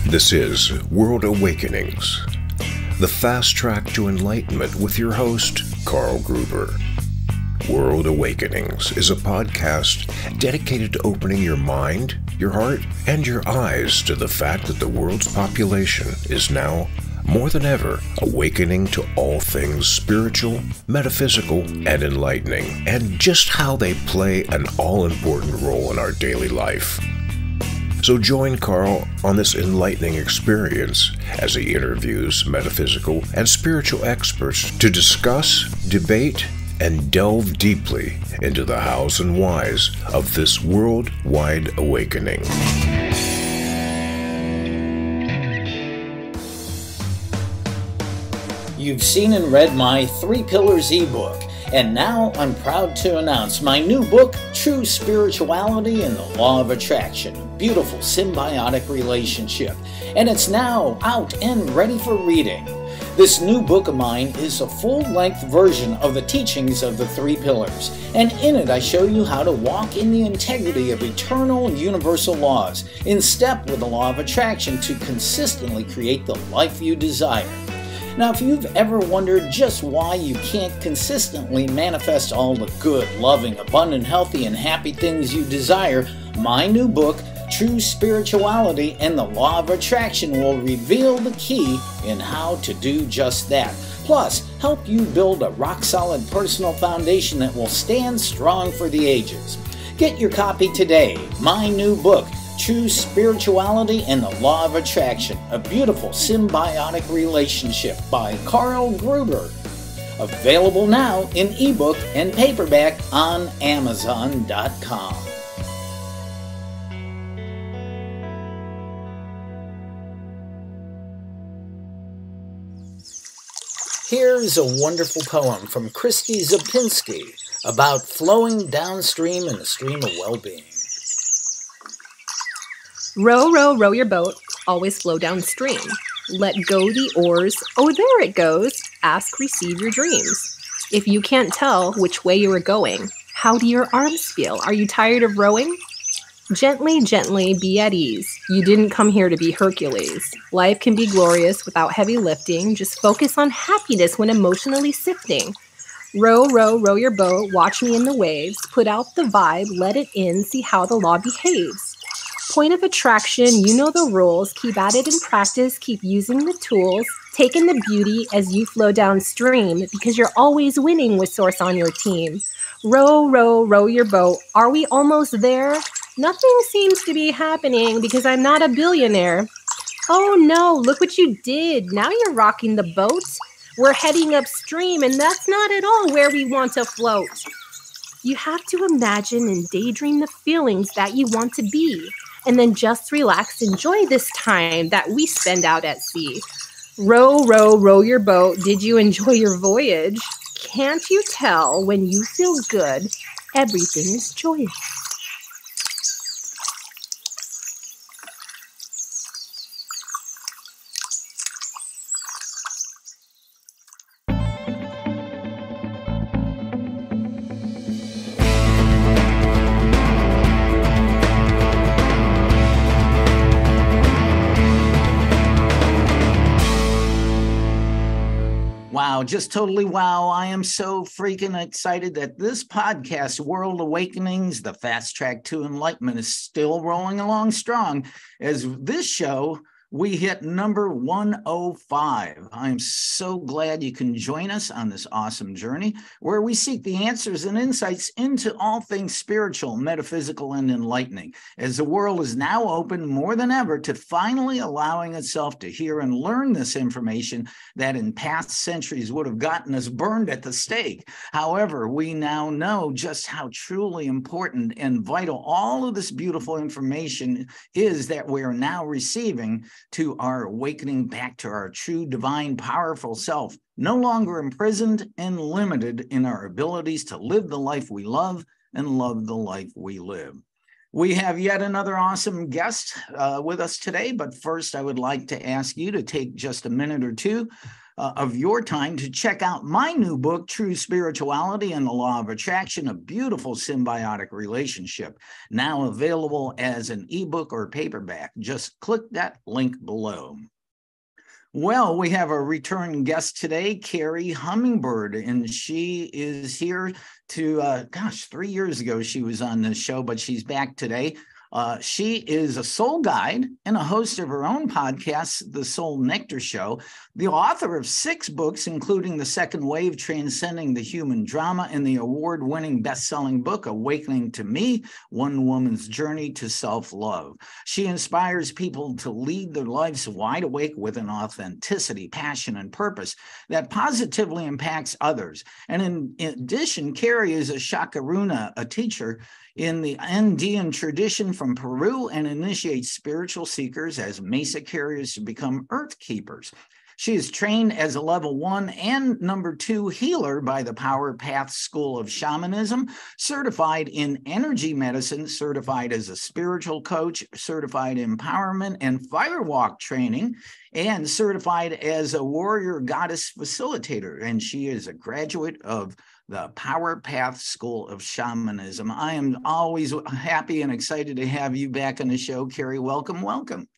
This is World Awakenings, the fast track to enlightenment with your host, Carl Gruber. World Awakenings is a podcast dedicated to opening your mind, your heart, and your eyes to the fact that the world's population is now, more than ever, awakening to all things spiritual, metaphysical, and enlightening, and just how they play an all-important role in our daily life. So join Carl on this enlightening experience as he interviews metaphysical and spiritual experts to discuss, debate, and delve deeply into the hows and whys of this worldwide awakening. You've seen and read my 3 Pillars ebook, and now I'm proud to announce my new book, True Spirituality and the Law of Attraction, a beautiful symbiotic relationship, and it's now out and ready for reading. This new book of mine is a full-length version of the teachings of the 3 Pillars, and in it I show you how to walk in the integrity of eternal universal laws, in step with the law of attraction to consistently create the life you desire. Now, if you've ever wondered just why you can't consistently manifest all the good, loving, abundant, healthy, and happy things you desire, my new book, True Spirituality and the Law of Attraction, will reveal the key in how to do just that. Plus, help you build a rock-solid personal foundation that will stand strong for the ages. Get your copy today. My new book, True Spirituality and the Law of Attraction, a beautiful symbiotic relationship by Carl Gruber. Available now in ebook and paperback on Amazon.com. Here's a wonderful poem from Christy Zapinski about flowing downstream in a stream of well-being. Row, row, row your boat, always flow downstream. Let go the oars, oh there it goes, ask, receive your dreams. If you can't tell which way you are going, how do your arms feel? Are you tired of rowing? Gently, gently, be at ease. You didn't come here to be Hercules. Life can be glorious without heavy lifting. Just focus on happiness when emotionally sifting. Row, row, row your boat, watch me in the waves. Put out the vibe, let it in, see how the law behaves. Point of attraction, you know the rules. Keep at it in practice, keep using the tools. Take in the beauty as you flow downstream because you're always winning with Source on your team. Row, row, row your boat. Are we almost there? Nothing seems to be happening because I'm not a billionaire. Oh no, look what you did. Now you're rocking the boat. We're heading upstream and that's not at all where we want to float. You have to imagine and daydream the feelings that you want to be. And then just relax, enjoy this time that we spend out at sea. Row, row, row your boat. Did you enjoy your voyage? Can't you tell when you feel good, everything is joyous? Wow, just totally wow. I am so freaking excited that this podcast, World Awakenings, the fast track to enlightenment, is still rolling along strong. As this show, we hit number 105. I'm so glad you can join us on this awesome journey where we seek the answers and insights into all things spiritual, metaphysical, and enlightening, as the world is now open more than ever to finally allowing itself to hear and learn this information that in past centuries would have gotten us burned at the stake. However, we now know just how truly important and vital all of this beautiful information is that we are now receiving to our awakening back to our true, divine, powerful self, no longer imprisoned and limited in our abilities to live the life we love and love the life we live. We have yet another awesome guest with us today, but first I would like to ask you to take just a minute or two of your time to check out my new book, True Spirituality and the Law of Attraction, a beautiful symbiotic relationship, now available as an ebook or paperback. Just click that link below. Well, we have a return guest today, Kerri Hummingbird, and she is here to, 3 years ago she was on this show, but she's back today. She is a soul guide and a host of her own podcast, The Soul Nectar Show, the author of 6 books, including The Second Wave, Transcending the Human Drama, and the award-winning best-selling book, Awakening to Me, One Woman's Journey to Self-Love. She inspires people to lead their lives wide awake with an authenticity, passion, and purpose that positively impacts others. And in addition, Kerri is a Chakaruna, a teacher in the Andean tradition from Peru, and initiates spiritual seekers as Mesa Carriers to become earth keepers. She is trained as a level 1 and number 2 healer by the Power Path School of Shamanism, certified in energy medicine, certified as a spiritual coach, certified empowerment and firewalk training, and certified as a Warrior Goddess Facilitator. And she is a graduate of the Power Path School of Shamanism. I am always happy and excited to have you back on the show, Kerri. Welcome, welcome.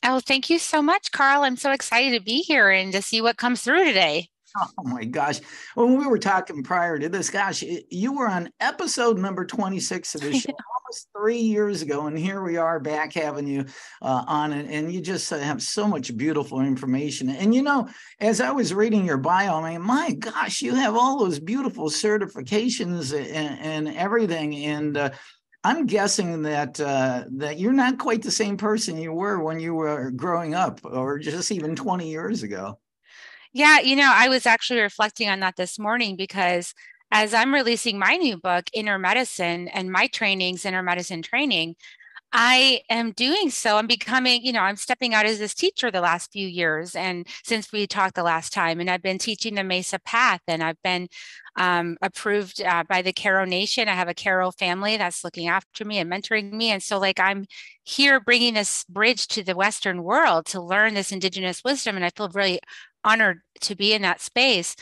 Oh, thank you so much, Carl. I'm so excited to be here and to see what comes through today. Oh my gosh. When we were talking prior to this, gosh, you were on episode number 26 of the show almost 3 years ago. And here we are back having you on it. And you just have so much beautiful information. And, you know, as I was reading your bio, I mean, my gosh, you have all those beautiful certifications and everything. And I'm guessing that you're not quite the same person you were when you were growing up, or just even 20 years ago. Yeah, you know, I was actually reflecting on that this morning, because as I'm releasing my new book, Inner Medicine, and my trainings, Inner Medicine Training, I am doing so. I'm becoming, you know, I'm stepping out as this teacher the last few years, and since we talked the last time, and I've been teaching the Mesa Path, and I've been approved by the Caro Nation. I have a Caro family that's looking after me and mentoring me. And so like, I'm here bringing this bridge to the Western world to learn this indigenous wisdom. And I feel really honored to be in that space.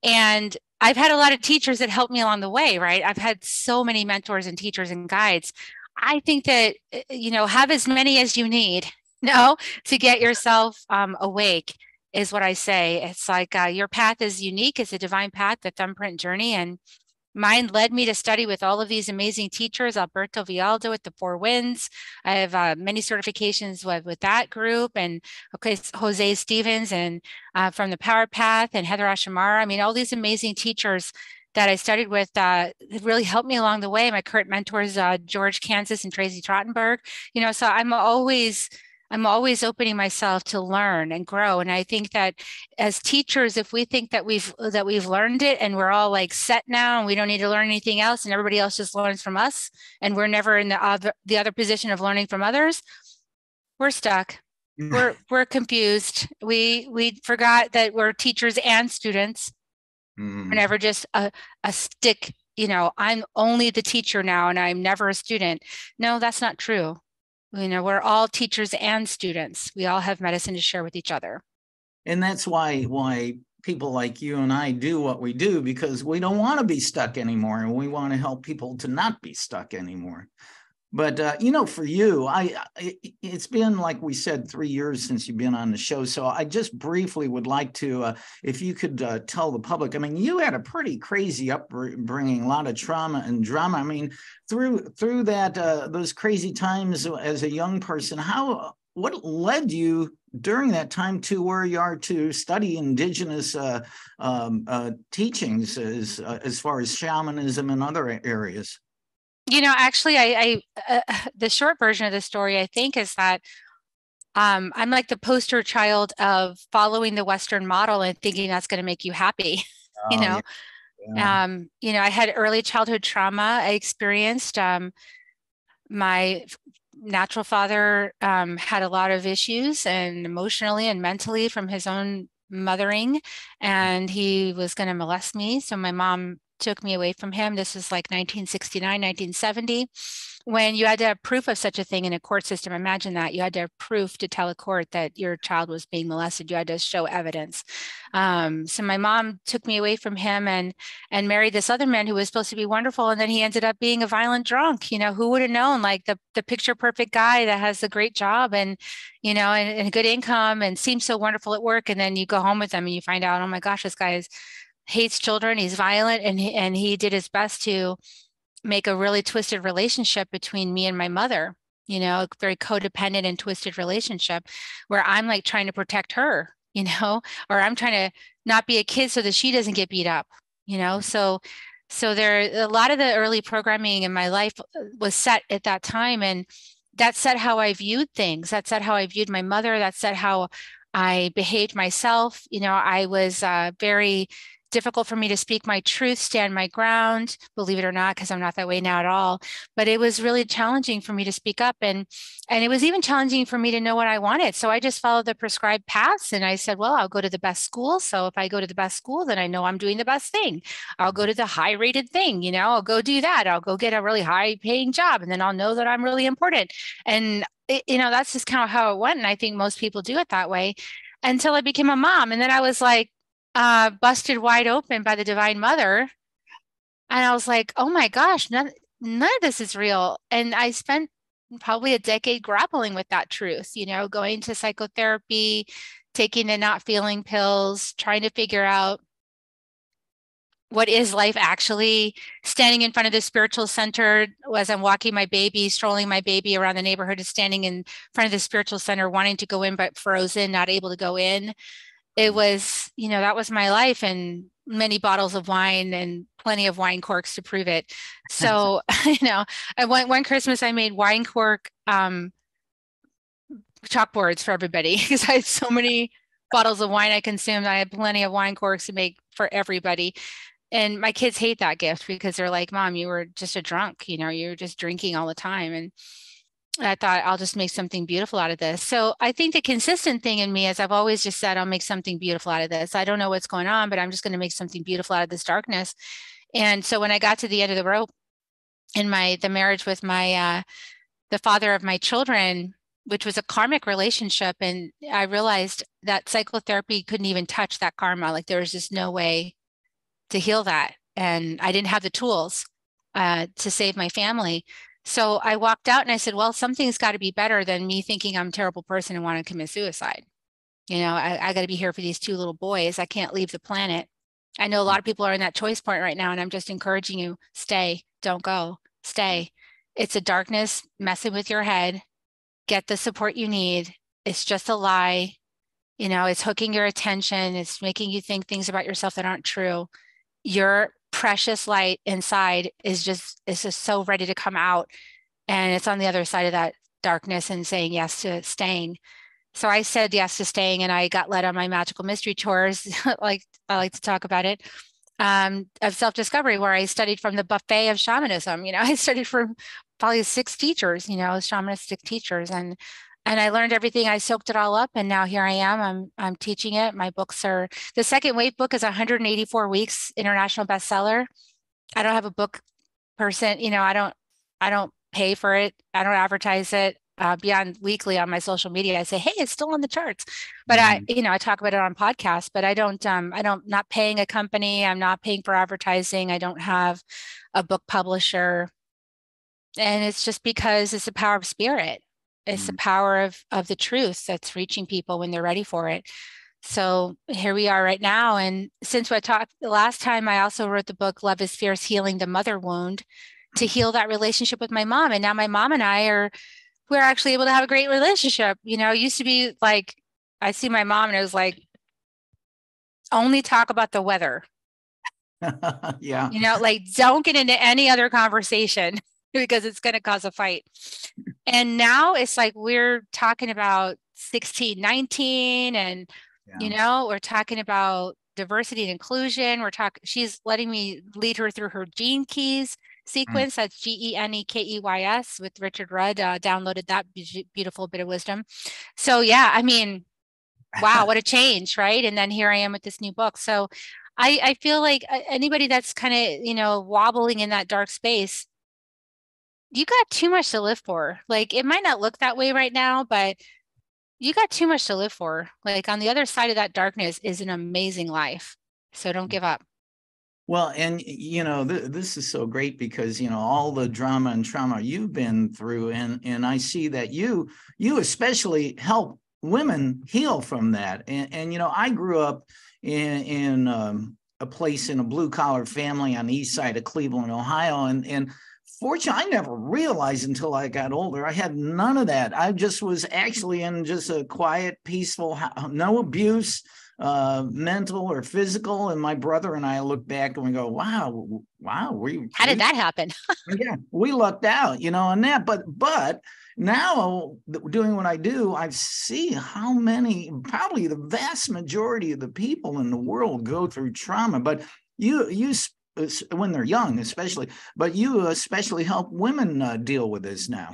And I've had a lot of teachers that helped me along the way, right? I've had so many mentors and teachers and guides. I think that, you know, have as many as you need, you know, to get yourself awake, is what I say. It's like your path is unique. It's a divine path, the thumbprint journey. And mine led me to study with all of these amazing teachers, Alberto Vialdo at the Four Winds. I have many certifications with that group, and okay, Jose Stevens and from the Power Path, and Heather Ashamara. I mean, all these amazing teachers that I studied with really helped me along the way. My current mentors, George Kansas and Tracy Trottenberg, you know, so I'm always opening myself to learn and grow. And I think that as teachers, if we think that we've learned it and we're all like set now and we don't need to learn anything else and everybody else just learns from us and we're never in the other position of learning from others, we're stuck. We're confused. We forgot that we're teachers and students. We're never just a stick, you know, I'm only the teacher now and I'm never a student. No, that's not true. You know, we're all teachers and students. We all have medicine to share with each other. And that's why people like you and I do what we do, because we don't want to be stuck anymore. And we want to help people to not be stuck anymore. But, you know, for you, it's been, like we said, 3 years since you've been on the show. So I just briefly would like to, if you could tell the public, I mean, you had a pretty crazy upbringing, a lot of trauma and drama. I mean, through that, those crazy times as a young person, what led you during that time to where you are to study indigenous teachings as far as shamanism and other areas? You know, actually, I the short version of the story, I think, is that I'm like the poster child of following the Western model and thinking that's going to make you happy. You know, you know, I had early childhood trauma. I experienced my natural father had a lot of issues, and emotionally and mentally, from his own mothering, and he was going to molest me. So my mom took me away from him. This was like 1969, 1970. when you had to have proof of such a thing in a court system. Imagine that you had to have proof to tell a court that your child was being molested. You had to show evidence. So my mom took me away from him and married this other man who was supposed to be wonderful, and then he ended up being a violent drunk. You know, who would have known? Like the picture perfect guy that has a great job and and a good income and seems so wonderful at work, and then you go home with him and you find out, oh my gosh, this guy hates children. He's violent, and he did his best to make a really twisted relationship between me and my mother, a very codependent and twisted relationship where I'm like trying to protect her, or I'm trying to not be a kid so that she doesn't get beat up, so there, a lot of the early programming in my life was set at that time. And that set how I viewed things. That set how I viewed my mother. That set how I behaved myself. I was very difficult for me to speak my truth, stand my ground, believe it or not, because I'm not that way now at all. But it was really challenging for me to speak up. And it was even challenging for me to know what I wanted. So I just followed the prescribed paths. And I said, well, I'll go to the best school. So if I go to the best school, then I know I'm doing the best thing. I'll go to the high rated thing, I'll go do that. I'll go get a really high paying job. And then I'll know that I'm really important. And, that's just kind of how it went. And I think most people do it that way until I became a mom. And then I was like, busted wide open by the Divine Mother. And I was like, oh my gosh, none of this is real. And I spent probably a decade grappling with that truth, going to psychotherapy, taking the not feeling pills, trying to figure out what is life actually, standing in front of the spiritual center as I'm walking my baby, strolling my baby around the neighborhood, standing in front of the spiritual center, wanting to go in, but frozen, not able to go in. It was, that was my life, and many bottles of wine and plenty of wine corks to prove it. So, I went one Christmas, I made wine cork chalkboards for everybody because I had so many bottles of wine I consumed. I had plenty of wine corks to make for everybody. And my kids hate that gift because they're like, Mom, you were just a drunk, you were just drinking all the time. And I thought, I'll just make something beautiful out of this. So I think the consistent thing in me is I've always just said, I'll make something beautiful out of this. I don't know what's going on, but I'm just going to make something beautiful out of this darkness. And so when I got to the end of the rope in the marriage with my, the father of my children, which was a karmic relationship, and I realized that psychotherapy couldn't even touch that karma. Like there was just no way to heal that. And I didn't have the tools to save my family. So I walked out and I said, well, something's got to be better than me thinking I'm a terrible person and want to commit suicide. I got to be here for these two little boys. I can't leave the planet. I know a lot of people are in that choice point right now, and I'm just encouraging you, stay, don't go, stay. It's a darkness messing with your head. Get the support you need. It's just a lie. It's hooking your attention. It's making you think things about yourself that aren't true. Your precious light inside is just so ready to come out, and it's on the other side of that darkness and saying yes to staying. So I said yes to staying, and I got led on my magical mystery tours, like I like to talk about it, of self-discovery, where I studied from the buffet of shamanism. I studied from probably 6 teachers, shamanistic teachers, and I learned everything. I soaked it all up, and now here I am. I'm teaching it. My books are, the Second Wave book is 184 weeks, international bestseller. I don't have a book person, I don't pay for it. I don't advertise it beyond weekly on my social media. I say, hey, it's still on the charts, but I talk about it on podcasts, but I don't not paying a company. I'm not paying for advertising. I don't have a book publisher. And it's just because it's the power of spirit. It's the power of the truth that's reaching people when they're ready for it. So here we are right now. And since I talked the last time, I also wrote the book, Love is Fierce, Healing the Mother Wound, to heal that relationship with my mom. And now my mom and we're actually able to have a great relationship. It used to be like, I see my mom and it was like, only talk about the weather. Yeah. Like don't get into any other conversation because it's going to cause a fight. And now it's like we're talking about 1619 and, we're talking about diversity and inclusion. She's letting me lead her through her gene keys sequence. That's GENEKEYS with Richard Rudd. Downloaded that beautiful bit of wisdom. So yeah, I mean, wow, what a change, right? And then here I am with this new book. So I feel like anybody that's kind of, wobbling in that dark space, you got too much to live for. Like, it might not look that way right now, but you got too much to live for. Like, on the other side of that darkness is an amazing life. So don't give up. Well, and this is so great because all the drama and trauma you've been through, and I see that you especially help women heal from that. And I grew up in a place in a blue collar family on the east side of Cleveland, Ohio, and fortunately, I never realized until I got older, I had none of that. I just was actually in just a quiet, peaceful, no abuse, mental or physical. And my brother and I look back and we go, wow, how did that happen? Yeah, we lucked out, on that. But now doing what I do, I see how many, probably the vast majority of the people in the world go through trauma. But you when they're young, especially, but you especially help women deal with this now.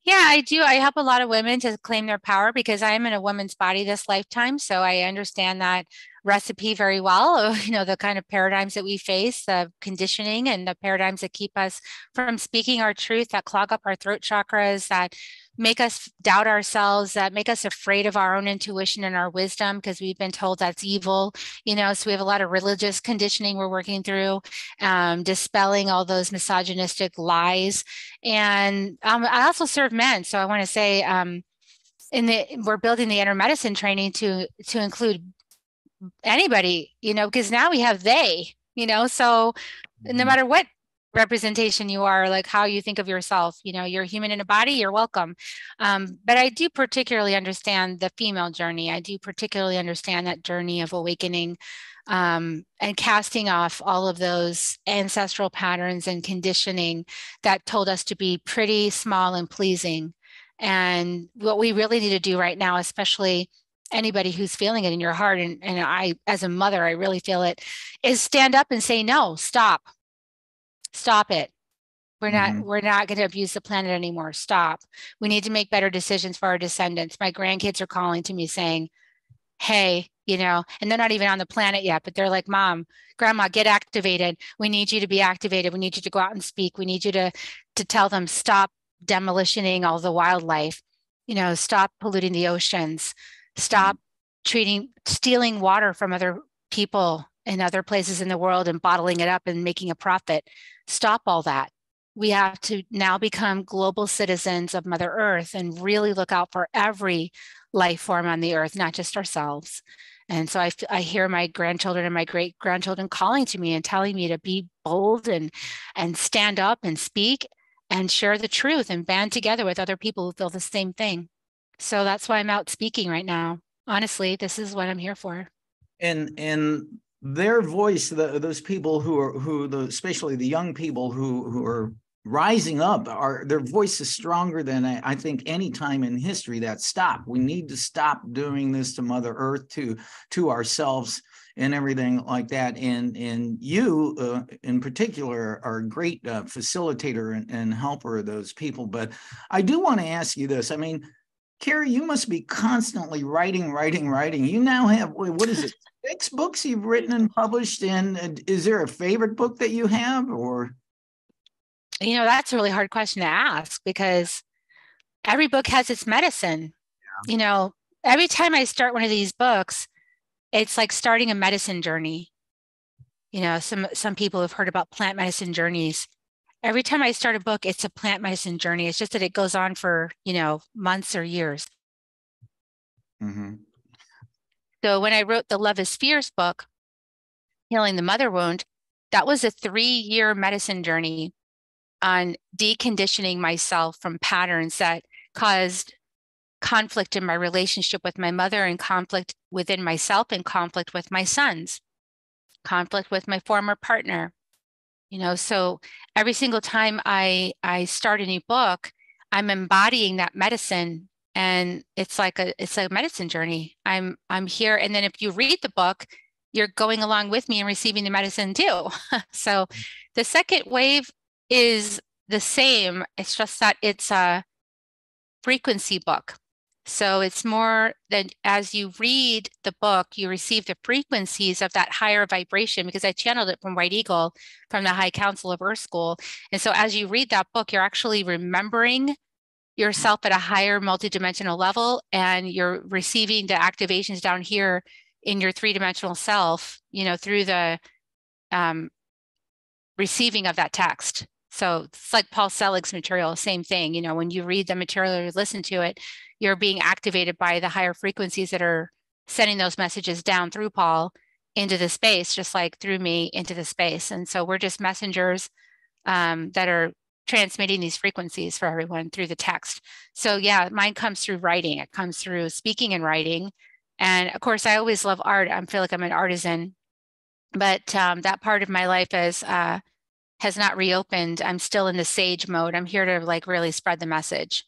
Yeah, I do. I help a lot of women to claim their power because I am in a woman's body this lifetime. So I understand that recipe very well. The kind of paradigms that we face, the conditioning and the paradigms that keep us from speaking our truth, that clog up our throat chakras, that make us doubt ourselves, that make us afraid of our own intuition and our wisdom because we've been told that's evil. So we have a lot of religious conditioning we're working through, dispelling all those misogynistic lies. And I also serve men. So I want to say we're building the inner medicine training to include anybody, because now we have they, so no matter what representation you are, like how you think of yourself, you're human in a body, you're welcome. But I do particularly understand the female journey. I do particularly understand that journey of awakening and casting off all of those ancestral patterns and conditioning that told us to be pretty, small, and pleasing. And what we really need to do right now, especially anybody who's feeling it in your heart, and I, as a mother, I really feel it, is stand up and say, no, stop it. We're not going to abuse the planet anymore. Stop. We need to make better decisions for our descendants. My grandkids are calling to me saying, hey, and they're not even on the planet yet, but they're like, Mom, Grandma, get activated. We need you to be activated. We need you to go out and speak. We need you to tell them, stop demolitioning all the wildlife, stop polluting the oceans, stop stealing water from other people in other places in the world and bottling it up and making a profit. Stop all that. We have to now become global citizens of Mother Earth and really look out for every life form on the earth, not just ourselves. And so I hear my grandchildren and my great grandchildren calling to me and telling me to be bold and stand up and speak and share the truth and band together with other people who feel the same thing. So that's why I'm out speaking right now. Honestly, this is what I'm here for. And their voice, those people especially the young people who are rising up, their voice is stronger than I think any time in history. That stop. We need to stop doing this to Mother Earth, to ourselves, and everything like that. And you, in particular, are a great facilitator and helper of those people. But I do want to ask you this. I mean, Kerri, you must be constantly writing. You now have, what is it, 6 books you've written and published? And is there a favorite book that you have, or? That's a really hard question to ask because every book has its medicine. Yeah. Every time I start one of these books, it's like starting a medicine journey. Some people have heard about plant medicine journeys. Every time I start a book, it's a plant medicine journey. It's just that it goes on for, months or years. Mm-hmm. So when I wrote the Love is Fierce book, Healing the Mother Wound, that was a 3-year medicine journey on deconditioning myself from patterns that caused conflict in my relationship with my mother, and conflict within myself, and conflict with my sons, conflict with my former partner. So every single time I start a new book, I'm embodying that medicine, and it's like a medicine journey. I'm here, and then if you read the book, you're going along with me and receiving the medicine too. So the second wave is the same. It's just that it's a frequency book. So it's more that as you read the book, you receive the frequencies of that higher vibration, because I channeled it from White Eagle, from the High Council of Earth School. And so as you read that book, you're actually remembering yourself at a higher multidimensional level, and you're receiving the activations down here in your three-dimensional self, through the receiving of that text. So it's like Paul Selig's material, same thing. When you read the material or you listen to it, you're being activated by the higher frequencies that are sending those messages down through Paul into the space, just like through me into the space. And so we're just messengers that are transmitting these frequencies for everyone through the text. So yeah, mine comes through writing. It comes through speaking and writing. And of course, I always love art. I feel like I'm an artisan, but that part of my life has not reopened. I'm still in the sage mode. I'm here to like really spread the message.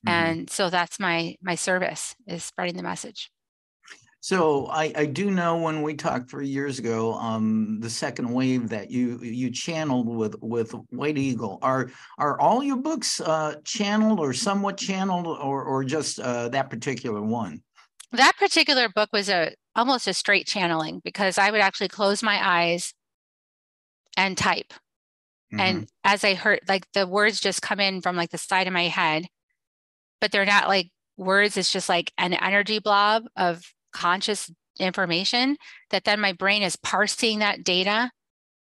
And so that's my service, is spreading the message. So I do know when we talked 3 years ago, the second wave that you channeled with White Eagle. Are all your books channeled or somewhat channeled, or just that particular one? That particular book was almost a straight channeling, because I would actually close my eyes and type. And as I heard, like the words just come in from like the side of my head, but they're not like words. It's just like an energy blob of conscious information that then my brain is parsing that data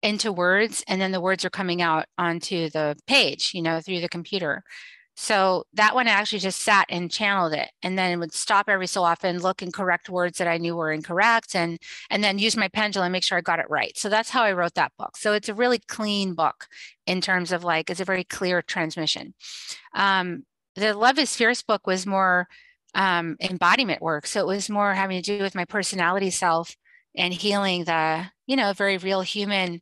into words, and then the words are coming out onto the page, through the computer. So that one I actually just sat and channeled it, and then would stop every so often, look and correct words that I knew were incorrect, and then use my pendulum and make sure I got it right. So that's how I wrote that book. So it's a really clean book in terms of like, it's a very clear transmission. The Love is Fierce book was more embodiment work. So it was more having to do with my personality self and healing the, very real human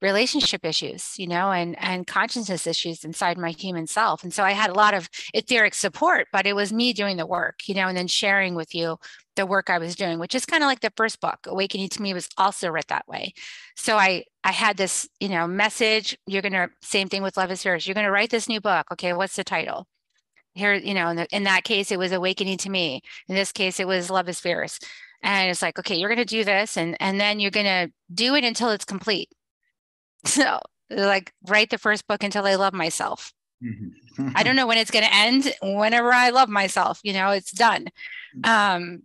relationship issues, and consciousness issues inside my human self. And so I had a lot of etheric support, but it was me doing the work, and then sharing with you the work I was doing, which is kind of like the first book. Awakening to Me was also writ that way. So I had this, message. You're going to, same thing with Love is Fierce. You're going to write this new book. Okay, what's the title? Here, in that case, it was Awakening to Me. In this case, it was Love is Fierce. And it's like, okay, you're going to do this, and then you're going to do it until it's complete. So like, write the first book until I love myself. I don't know when it's going to end. Whenever I love myself, it's done.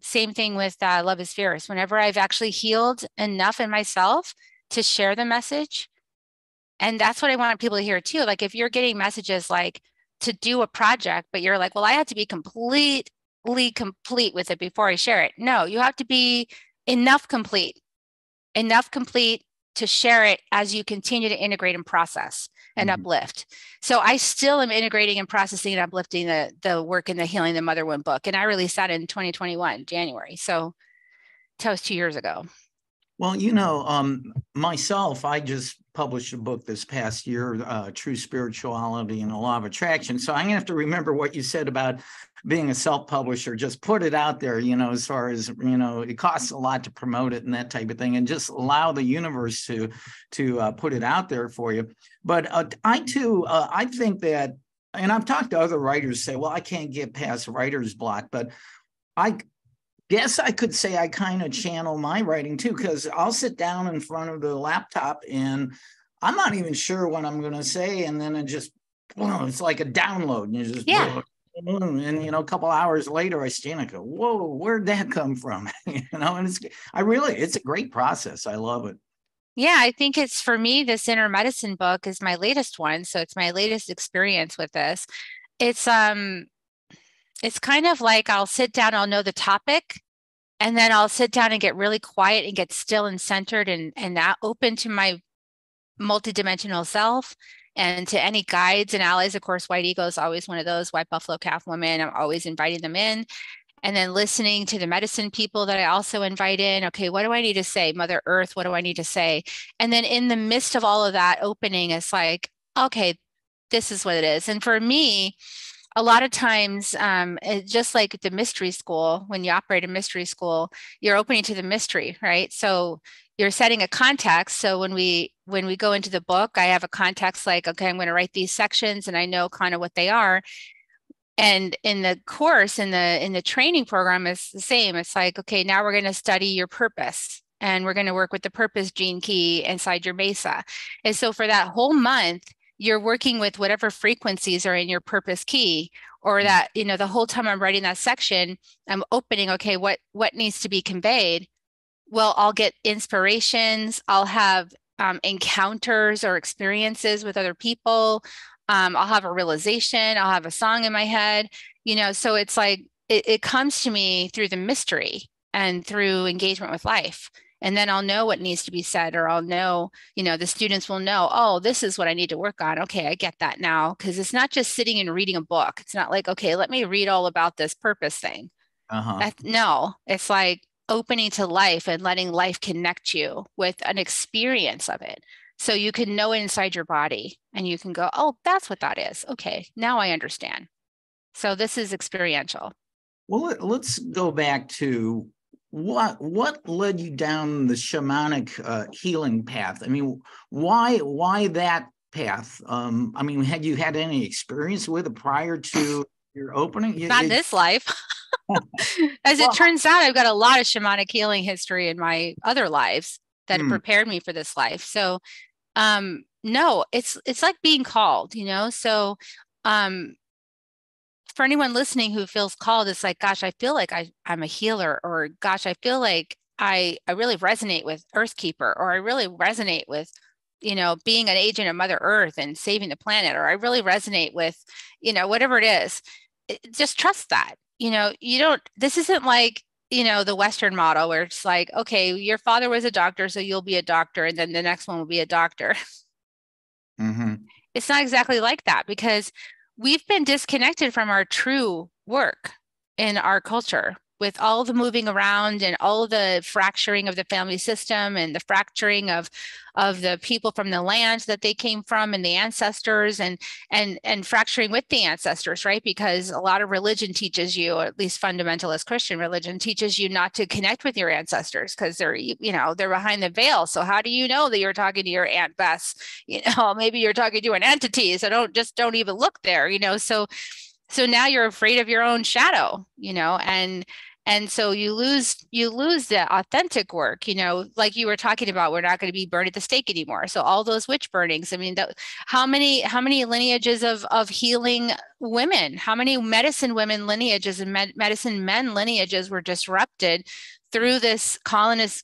Same thing with Love is Fierce. Whenever I've actually healed enough in myself to share the message. And that's what I want people to hear too. Like, if you're getting messages like to do a project, but you're like, well, I have to be completely complete with it before I share it. No, you have to be enough complete to share it as you continue to integrate and process and uplift. So I still am integrating and processing and uplifting the work in the Healing the Mother Wound book. And I released that in 2021, January. So that was 2 years ago. Well, myself, I just published a book this past year, True Spirituality and the Law of Attraction. So I'm going to have to remember what you said about being a self-publisher. Just put it out there, as far as, it costs a lot to promote it and that type of thing, and just allow the universe to put it out there for you. But I think that, and I've talked to other writers say, well, I can't get past writer's block, but I guess I could say I kind of channel my writing too, because I'll sit down in front of the laptop and I'm not even sure what I'm going to say. And then it's like a download. And you just, and a couple hours later I stand and go, whoa, where'd that come from? And it's a great process. I love it. Yeah, I think it's, for me, this Inner Medicine book is my latest one. So it's my latest experience with this. It's kind of like, I'll sit down, I'll know the topic, and then I'll sit down and get really quiet and get still and centered and not open to my multidimensional self and to any guides and allies. Of course, White Eagle is always one of those, White Buffalo Calf Woman. I'm always inviting them in. And then listening to the medicine people that I also invite in. Okay, what do I need to say? Mother Earth, what do I need to say? And then in the midst of all of that opening, it's like, okay, this is what it is. And for me, a lot of times, just like the mystery school, when you operate a mystery school, you're opening to the mystery, right? So you're setting a context. So when we go into the book, I have a context like, okay, I'm going to write these sections and I know kind of what they are. And in the course, in the training program, it's the same. It's like, okay, now we're going to study your purpose, and we're going to work with the purpose gene key inside your Mesa. And so for that whole month, you're working with whatever frequencies are in your purpose key, or that, the whole time I'm writing that section, I'm opening, okay, what needs to be conveyed? Well, I'll get inspirations. I'll have encounters or experiences with other people. I'll have a realization. I'll have a song in my head, so it's like it comes to me through the mystery and through engagement with life. And then I'll know what needs to be said, or I'll know, the students will know, oh, this is what I need to work on. Okay, I get that now. Because it's not just sitting and reading a book. It's not like, okay, let me read all about this purpose thing. No, it's like opening to life and letting life connect you with an experience of it. So you can know it inside your body, and you can go, oh, that's what that is. Okay, now I understand. So this is experiential. Well, let's go back to what led you down the shamanic healing path. I mean, why that path? I mean, had you had any experience with it prior to your opening? Not this life. As it turns out, I've got a lot of shamanic healing history in my other lives that have prepared me for this life. So no, it's like being called, so for anyone listening who feels called, it's like, gosh, I feel like I'm a healer, or gosh, I feel like I really resonate with Earthkeeper, or I really resonate with, being an agent of Mother Earth and saving the planet, or I really resonate with, whatever it is. Just trust that, this isn't like, the Western model where it's like, okay, your father was a doctor, so you'll be a doctor, and then the next one will be a doctor. It's not exactly like that, because we've been disconnected from our true work in our culture, with all the moving around and all the fracturing of the family system, and the fracturing of the people from the land that they came from, and the ancestors, and fracturing with the ancestors, right? Because a lot of religion teaches you, or at least fundamentalist Christian religion teaches you, not to connect with your ancestors, because they're behind the veil. So how do you know that you're talking to your Aunt Bess? Maybe you're talking to an entity. So don't even look there. So now you're afraid of your own shadow, and so you lose the authentic work, like you were talking about. We're not going to be burned at the stake anymore. So all those witch burnings, I mean, how many lineages of healing women, how many medicine women lineages and medicine men lineages were disrupted through this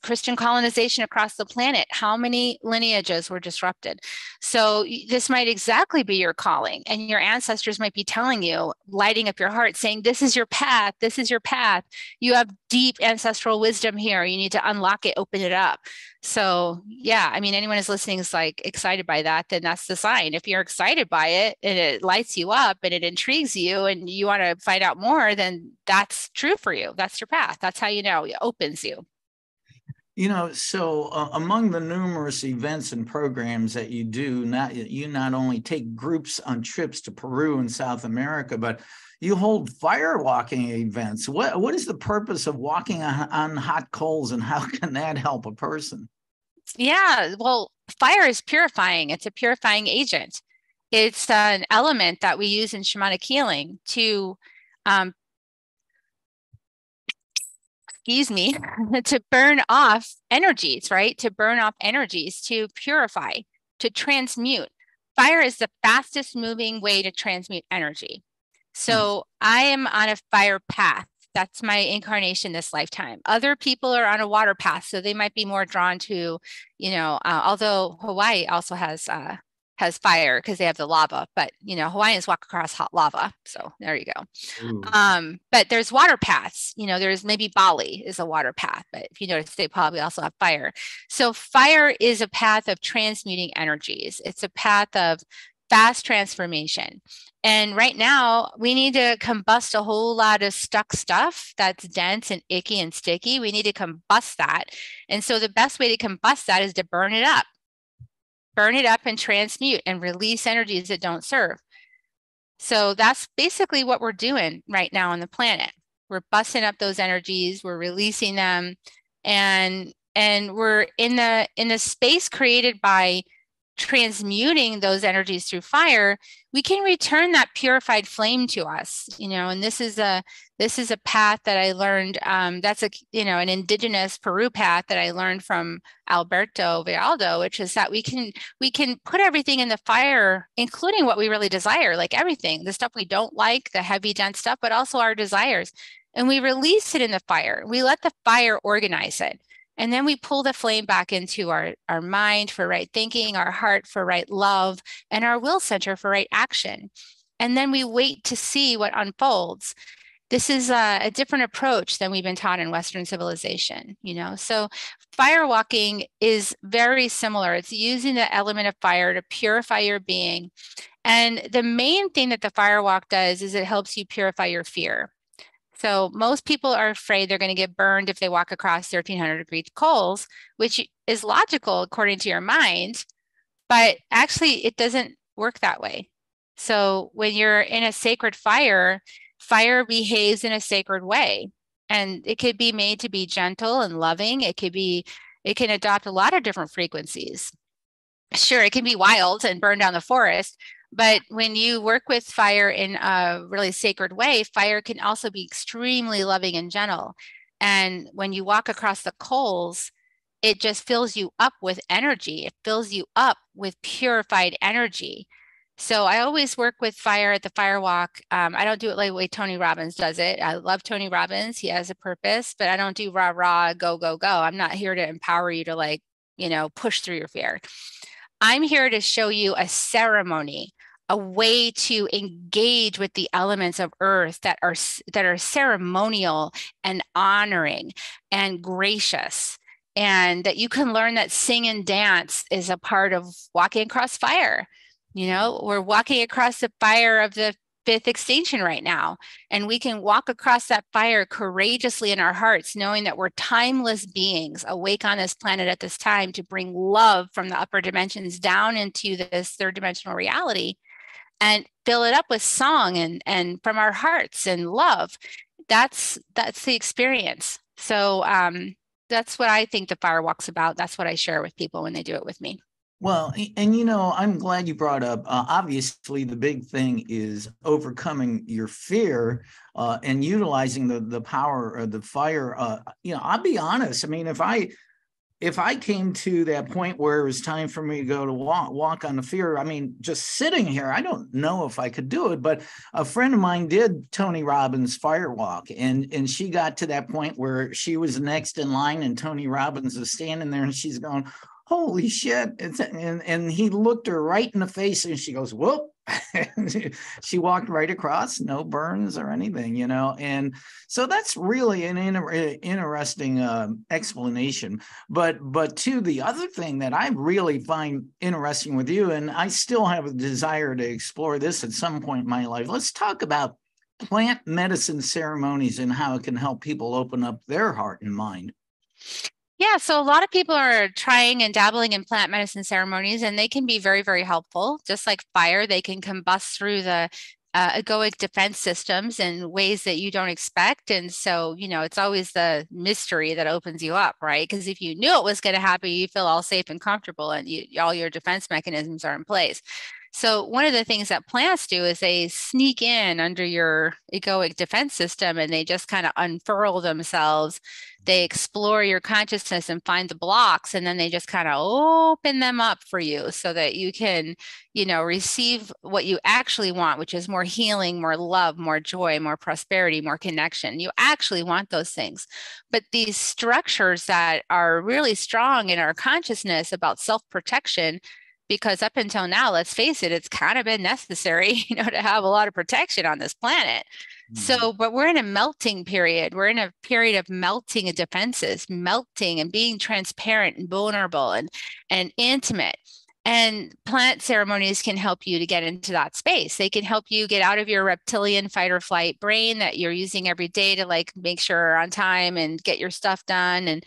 Christian colonization across the planet? How many lineages were disrupted? So this might exactly be your calling, and your ancestors might be telling you, lighting up your heart, saying, this is your path. This is your path. You have deep ancestral wisdom here. You need to unlock it, open it up. So yeah, I mean, anyone who's listening is like excited by that, then that's the sign. If you're excited by it and it lights you up and it intrigues you and you want to find out more, then that's true for you. That's your path. That's how it opens you. So among the numerous events and programs that you do, you not only take groups on trips to Peru and South America, but you hold fire walking events. What is the purpose of walking on hot coals, and how can that help a person? Yeah, well, fire is purifying. It's a purifying agent. It's an element that we use in shamanic healing to to burn off energies, right? To burn off energies, to purify, to transmute. Fire is the fastest moving way to transmute energy. So I am on a fire path. That's my incarnation this lifetime. Other people are on a water path, so they might be more drawn to, although Hawaii also has fire because they have the lava, but Hawaiians walk across hot lava. So there you go. But there's water paths, there's maybe Bali is a water path, but if you notice, they probably also have fire. So fire is a path of transmuting energies. It's a path of fast transformation. And right now we need to combust a whole lot of stuck stuff that's dense and icky and sticky. We need to combust that. And so the best way to combust that is to burn it up. Burn it up and transmute and release energies that don't serve. So that's basically what we're doing right now on the planet. We're busting up those energies, we're releasing them, and we're in the space created by transmuting those energies through fire, we can return that purified flame to us, and this is a path that I learned. That's an indigenous Peru path that I learned from Alberto Villaldo, which is that we can put everything in the fire, including what we really desire, like everything, the stuff we don't like, the heavy, dense stuff, but also our desires. And we release it in the fire. We let the fire organize it. And then we pull the flame back into our mind for right thinking, our heart for right love, and our will center for right action. And then we wait to see what unfolds. This is a different approach than we've been taught in Western civilization, So fire walking is very similar. It's using the element of fire to purify your being. And the main thing that the fire walk does is it helps you purify your fear. So most people are afraid they're going to get burned if they walk across 1,300-degree coals, which is logical according to your mind, but actually it doesn't work that way. So when you're in a sacred fire, fire behaves in a sacred way, and it could be made to be gentle and loving. It can adopt a lot of different frequencies. Sure, it can be wild and burn down the forest, but when you work with fire in a really sacred way, fire can also be extremely loving and gentle. And when you walk across the coals, it just fills you up with energy. It fills you up with purified energy. So I always work with fire at the fire walk. I don't do it like the way Tony Robbins does it. I love Tony Robbins. He has a purpose, but I don't do rah, rah, go, go, go. I'm not here to empower you to push through your fear. I'm here to show you a ceremony, a way to engage with the elements of earth that are ceremonial and honoring and gracious, and that you can learn that sing and dance is a part of walking across fire. We're walking across the fire of the fifth extinction right now, and we can walk across that fire courageously in our hearts, knowing that we're timeless beings awake on this planet at this time to bring love from the upper dimensions down into this third dimensional reality, and fill it up with song and from our hearts and love. That's the experience. So that's what I think the fire walk's about. That's what I share with people when they do it with me. Well, and I'm glad you brought up, obviously the big thing is overcoming your fear and utilizing the power of the fire. I'll be honest. I mean, if I came to that point where it was time for me to go to walk on the fear, I mean, just sitting here, I don't know if I could do it, but a friend of mine did Tony Robbins' fire walk, and she got to that point where she was next in line and Tony Robbins was standing there and she's going, holy shit. And he looked her right in the face and she goes, whoop. She walked right across, no burns or anything, And so that's really an interesting explanation. But to the other thing that I really find interesting with you, and I still have a desire to explore this at some point in my life, let's talk about plant medicine ceremonies and how it can help people open up their heart and mind. Yeah, so a lot of people are trying and dabbling in plant medicine ceremonies, and they can be very, very helpful. Just like fire, they can combust through the egoic defense systems in ways that you don't expect. And so, it's always the mystery that opens you up, right? Because if you knew it was going to happen, you feel all safe and comfortable, and all your defense mechanisms are in place. So one of the things that plants do is they sneak in under your egoic defense system and they just kind of unfurl themselves. They explore your consciousness and find the blocks, and then they just kind of open them up for you so that you can, receive what you actually want, which is more healing, more love, more joy, more prosperity, more connection. You actually want those things. But these structures that are really strong in our consciousness about self-protection, because up until now, let's face it, it's kind of been necessary, to have a lot of protection on this planet. So, but we're in a melting period. We're in a period of melting of defenses, melting and being transparent and vulnerable and intimate. And plant ceremonies can help you to get into that space. They can help you get out of your reptilian fight or flight brain that you're using every day to make sure you're on time and get your stuff done. And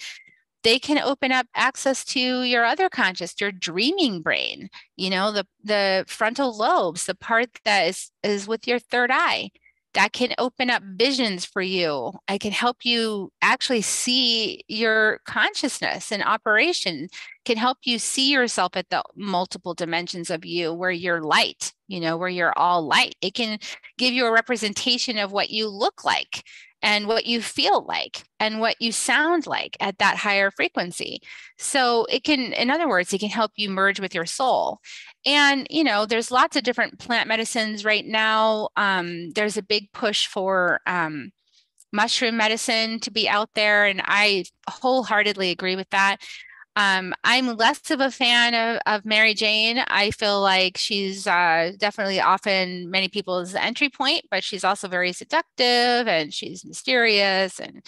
they can open up access to your other conscious, your dreaming brain, the frontal lobes, the part that is with your third eye. that can open up visions for you. It can help you actually see your consciousness in operation, can help you see yourself at the multiple dimensions of you where you're light, where you're all light. It can give you a representation of what you look like and what you feel like and what you sound like at that higher frequency. So it can, in other words, it can help you merge with your soul. And, there's lots of different plant medicines right now. There's a big push for mushroom medicine to be out there, and I wholeheartedly agree with that. I'm less of a fan of Mary Jane. I feel like she's definitely often many people's entry point, but she's also very seductive and she's mysterious, and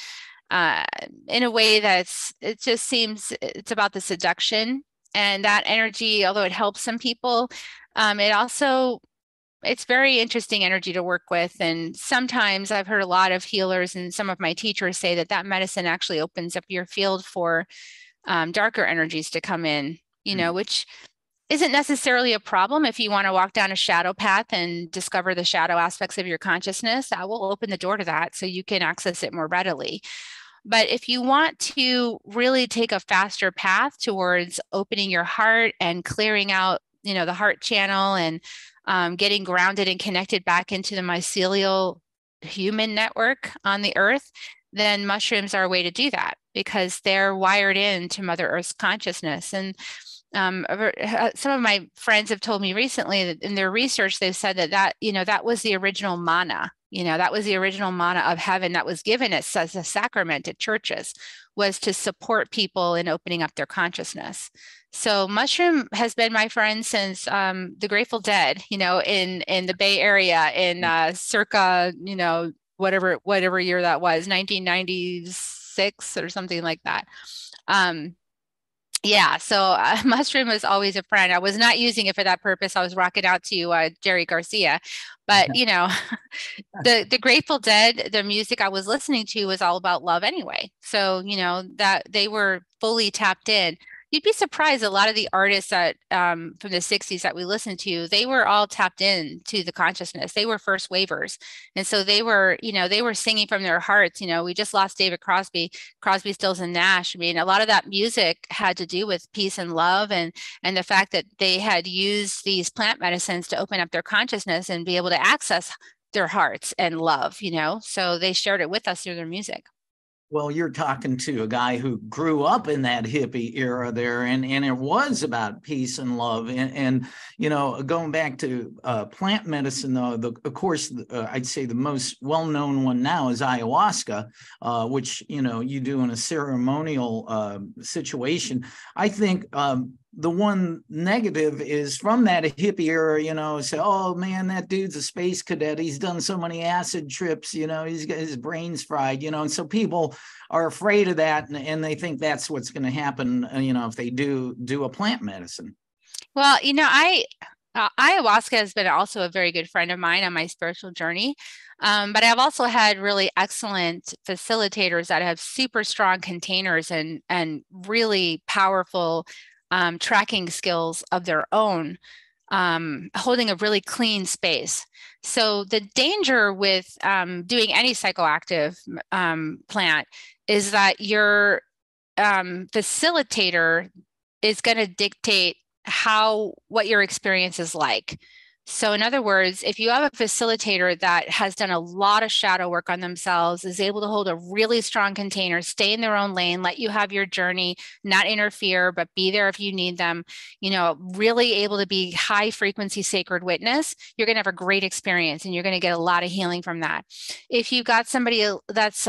in a way it just seems it's about the seduction and that energy, although it helps some people, it's very interesting energy to work with. And sometimes I've heard a lot of healers and some of my teachers say that medicine actually opens up your field for darker energies to come in, which isn't necessarily a problem. If you want to walk down a shadow path and discover the shadow aspects of your consciousness, that will open the door to that so you can access it more readily. But if you want to really take a faster path towards opening your heart and clearing out, the heart channel and getting grounded and connected back into the mycelial human network on the earth, then mushrooms are a way to do that because they're wired into Mother Earth's consciousness. And some of my friends have told me recently that in their research, they've said that was the original manna. That was the original manna of heaven that was given as a sacrament at churches, was to support people in opening up their consciousness. So mushroom has been my friend since the Grateful Dead, in the Bay Area in circa, whatever year that was, 1996 or something like that. Yeah, so mushroom was always a friend. I was not using it for that purpose. I was rocking out to Jerry Garcia. But, the Grateful Dead, the music I was listening to was all about love anyway. So, that they were fully tapped in. You'd be surprised, a lot of the artists that from the 60s that we listened to, they were all tapped in to the consciousness. They were first wavers. And so they were singing from their hearts. We just lost David Crosby, Stills and Nash. I mean, a lot of that music had to do with peace and love and the fact that they had used these plant medicines to open up their consciousness and be able to access their hearts and love, so they shared it with us through their music. Well, you're talking to a guy who grew up in that hippie era there, and it was about peace and love. And going back to plant medicine, though, of course, I'd say the most well-known one now is ayahuasca, which, you do in a ceremonial situation. I think the one negative is from that hippie era, say, oh man, that dude's a space cadet. He's done so many acid trips, he's got his brains fried, and so people are afraid of that. And they think that's what's going to happen, if they do a plant medicine. Well, ayahuasca has been also a very good friend of mine on my spiritual journey. But I've also had really excellent facilitators that have super strong containers and really powerful tracking skills of their own, holding a really clean space. So the danger with doing any psychoactive plant is that your facilitator is going to dictate what your experience is like. So in other words, if you have a facilitator that has done a lot of shadow work on themselves, is able to hold a really strong container, stay in their own lane, let you have your journey, not interfere, but be there if you need them, really able to be high frequency sacred witness, you're going to have a great experience and you're going to get a lot of healing from that. If you've got somebody that's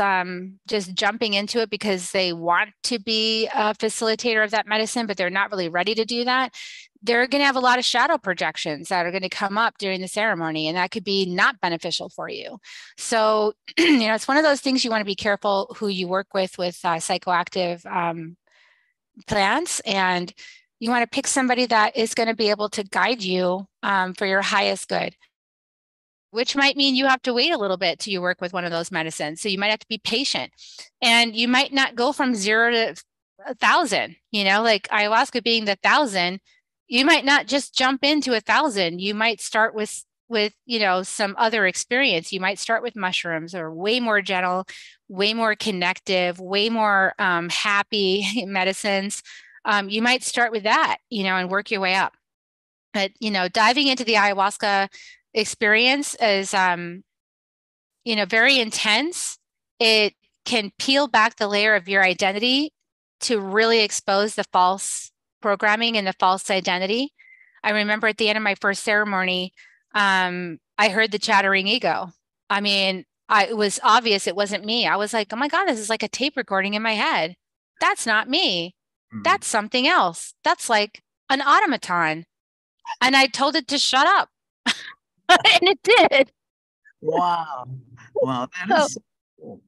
just jumping into it because they want to be a facilitator of that medicine, but they're not really ready to do that, they're going to have a lot of shadow projections that are going to come up during the ceremony, and that could be not beneficial for you. So, it's one of those things you want to be careful who you work with psychoactive plants, and you want to pick somebody that is going to be able to guide you for your highest good, which might mean you have to wait a little bit till you work with one of those medicines. So you might have to be patient, and you might not go from 0 to 1,000, like ayahuasca being the 1,000. You might not just jump into 1,000. You might start with some other experience. You might start with mushrooms, or way more gentle, way more connective, way more happy medicines. You might start with that, and work your way up. But, diving into the ayahuasca experience is, very intense. It can peel back the layer of your identity to really expose the false programming and the false identity. I remember at the end of my first ceremony, I heard the chattering ego. I mean, it was obvious it wasn't me. I was like, oh my God, this is like a tape recording in my head. That's not me. That's something else. That's like an automaton. And I told it to shut up. And it did. Wow. Wow. That is so cool.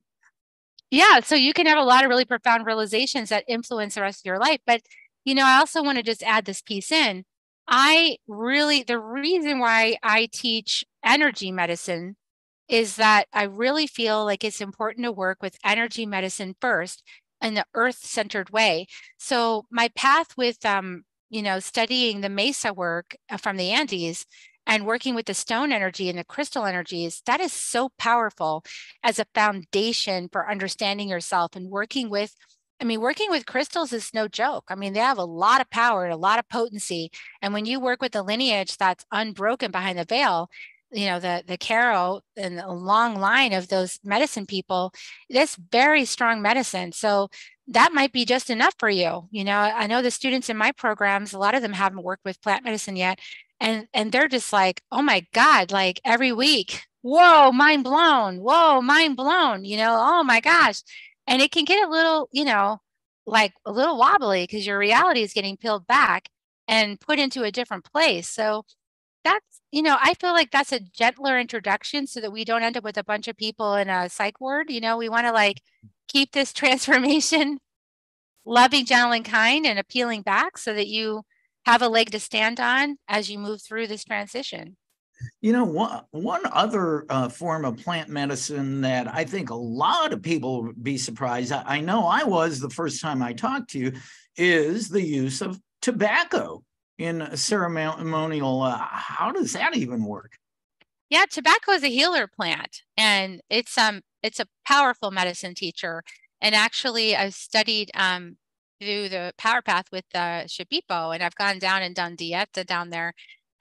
Yeah. So you can have a lot of really profound realizations that influence the rest of your life. But, I also want to just add this piece in. The reason why I teach energy medicine is that I really feel like it's important to work with energy medicine first in the earth-centered way. So my path with, studying the Mesa work from the Andes and working with the stone energy and the crystal energies, that is so powerful as a foundation for understanding yourself and working with crystals is no joke. I mean, they have a lot of power and a lot of potency. And when you work with the lineage that's unbroken behind the veil, the Caro and a long line of those medicine people, that's very strong medicine. So that might be just enough for you. I know the students in my programs, a lot of them haven't worked with plant medicine yet. And they're just like, oh my God, like every week, whoa, mind blown. Whoa, mind blown, oh my gosh. And it can get a little, like a little wobbly because your reality is getting peeled back and put into a different place. So that's, I feel like that's a gentler introduction so that we don't end up with a bunch of people in a psych ward. We want to like keep this transformation loving, gentle, and kind and appealing back so that you have a leg to stand on as you move through this transition. One other form of plant medicine that I think a lot of people would be surprised, I know I was the first time I talked to you, is the use of tobacco in a ceremonial. How does that even work? Yeah, tobacco is a healer plant, and it's a powerful medicine teacher. And actually, I've studied through the power path with Shipipo, and I've gone down and done dieta down there.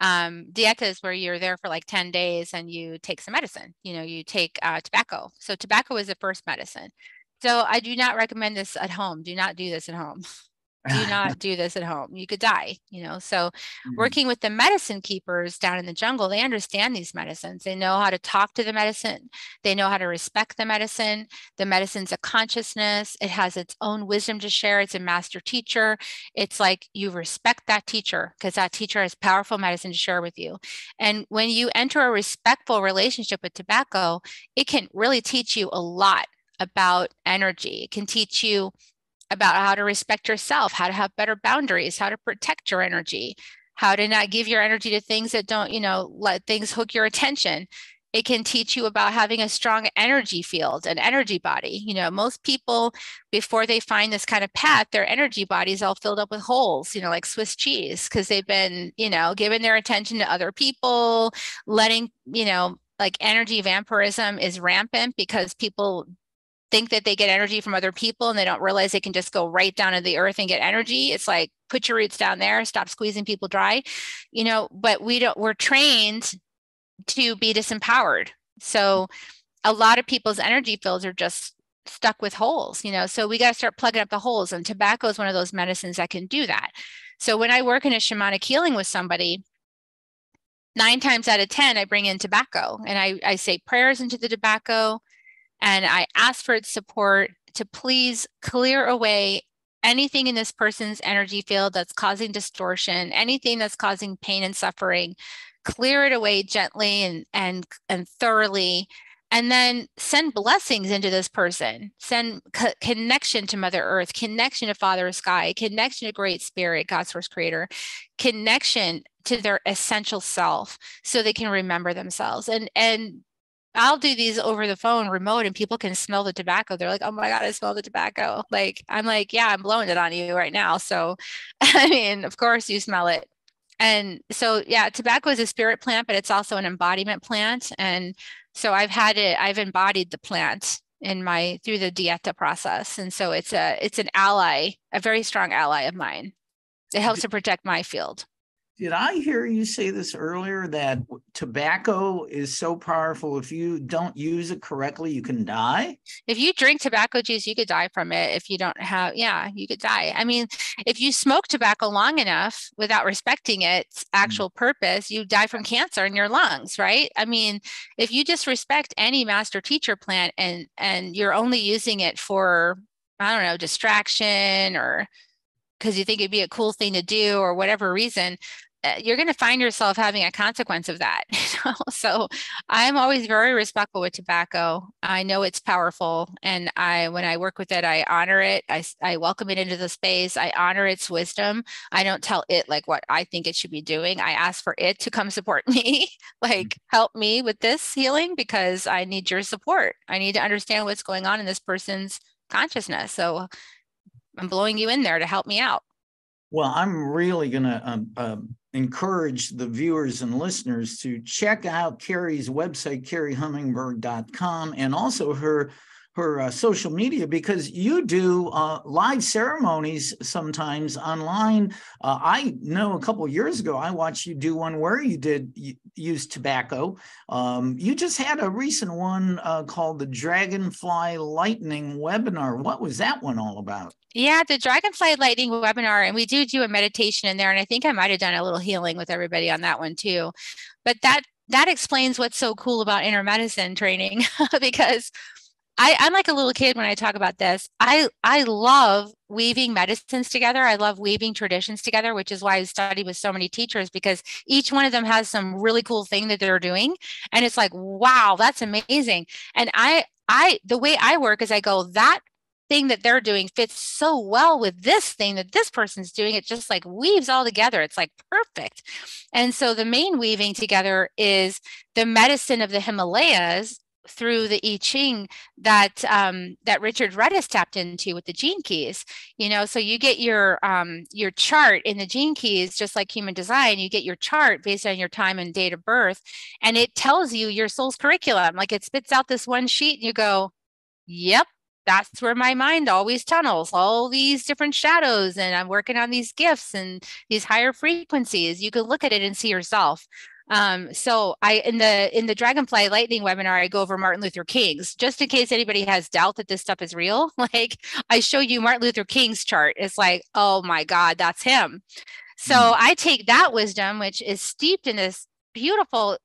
Dieta is where you're there for like 10 days and you take some medicine, you take tobacco. So tobacco is the first medicine. So I do not recommend this at home. Do not do this at home. Do not do this at home. You could die, So working with the medicine keepers down in the jungle, they understand these medicines. They know how to talk to the medicine. They know how to respect the medicine. The medicine's a consciousness. It has its own wisdom to share. It's a master teacher. It's like you respect that teacher because that teacher has powerful medicine to share with you. And when you enter a respectful relationship with tobacco, it can really teach you a lot about energy. It can teach you about how to respect yourself, how to have better boundaries, how to protect your energy, how to not give your energy to things that don't, let things hook your attention. It can teach you about having a strong energy field, an energy body. Most people, before they find this kind of path, their energy body is all filled up with holes, like Swiss cheese, because they've been, giving their attention to other people, letting, like energy vampirism is rampant because people think that they get energy from other people and they don't realize they can just go right down to the earth and get energy. It's like, put your roots down there, stop squeezing people dry, but we're trained to be disempowered. So a lot of people's energy fields are just stuck with holes, so we got to start plugging up the holes, and tobacco is one of those medicines that can do that. So when I work in a shamanic healing with somebody, 9 times out of 10, I bring in tobacco and I say prayers into the tobacco. And I ask for its support to please clear away anything in this person's energy field that's causing distortion, anything that's causing pain and suffering, clear it away gently and thoroughly, and then send blessings into this person, send connection to Mother Earth, connection to Father Sky, connection to Great Spirit, God Source Creator, connection to their essential self so they can remember themselves. And I'll do these over the phone remote and people can smell the tobacco. They're like, oh my God, I smell the tobacco. I'm like, yeah, I'm blowing it on you right now. So, I mean, of course you smell it. And so, yeah, tobacco is a spirit plant, but it's also an embodiment plant. And so I've embodied the plant through the dieta process. And so it's an ally, a very strong ally of mine. It helps to protect my field. Did I hear you say this earlier, that tobacco is so powerful, if you don't use it correctly, you can die? If you drink tobacco juice, you could die from it. If you don't have, yeah, you could die. I mean, if you smoke tobacco long enough without respecting its actual purpose, you die from cancer in your lungs, right? I mean, if you just respect any master teacher plant and you're only using it for, I don't know, distraction, or because you think it'd be a cool thing to do or whatever reason, you're going to find yourself having a consequence of that. So I'm always very respectful with tobacco. I know it's powerful, and when I work with it, I honor it. I welcome it into the space. I honor its wisdom. I don't tell it like what I think it should be doing. I ask for it to come support me, like help me with this healing, because I need your support. I need to understand what's going on in this person's consciousness. So I'm blowing you in there to help me out. Well, I'm really going to encourage the viewers and listeners to check out Kerri's website, kerrihummingbird.com, and also her social media, because you do live ceremonies sometimes online. I know a couple of years ago, I watched you do one where you did use tobacco. You just had a recent one called the Dragonfly Lightning webinar. What was that one all about? Yeah, the Dragonfly Lightning webinar, and we do a meditation in there, and I think I might have done a little healing with everybody on that one too. But that explains what's so cool about inner medicine training, because I'm like a little kid when I talk about this. I love weaving medicines together. I love weaving traditions together, which is why I study with so many teachers, because each one of them has some really cool thing that they're doing. And it's like, wow, that's amazing. And the way I work is I go, that thing that they're doing fits so well with this thing that this person's doing. It just like weaves all together. It's like perfect. And so the main weaving together is the medicine of the Himalayas through the I Ching that Richard Redis tapped into with the gene keys. So you get your chart in the gene keys, just like human design. You get your chart based on your time and date of birth, and it tells you your soul's curriculum. Like, it spits out this one sheet, and you go, yep, that's where my mind always tunnels, all these different shadows, and I'm working on these gifts and these higher frequencies. You can look at it and see yourself. So in the Dragonfly Lightning webinar, I go over Martin Luther King's, just in case anybody has doubt that this stuff is real. Like, I show you Martin Luther King's chart. It's like, oh my God, that's him. So I take that wisdom, which is steeped in this beautiful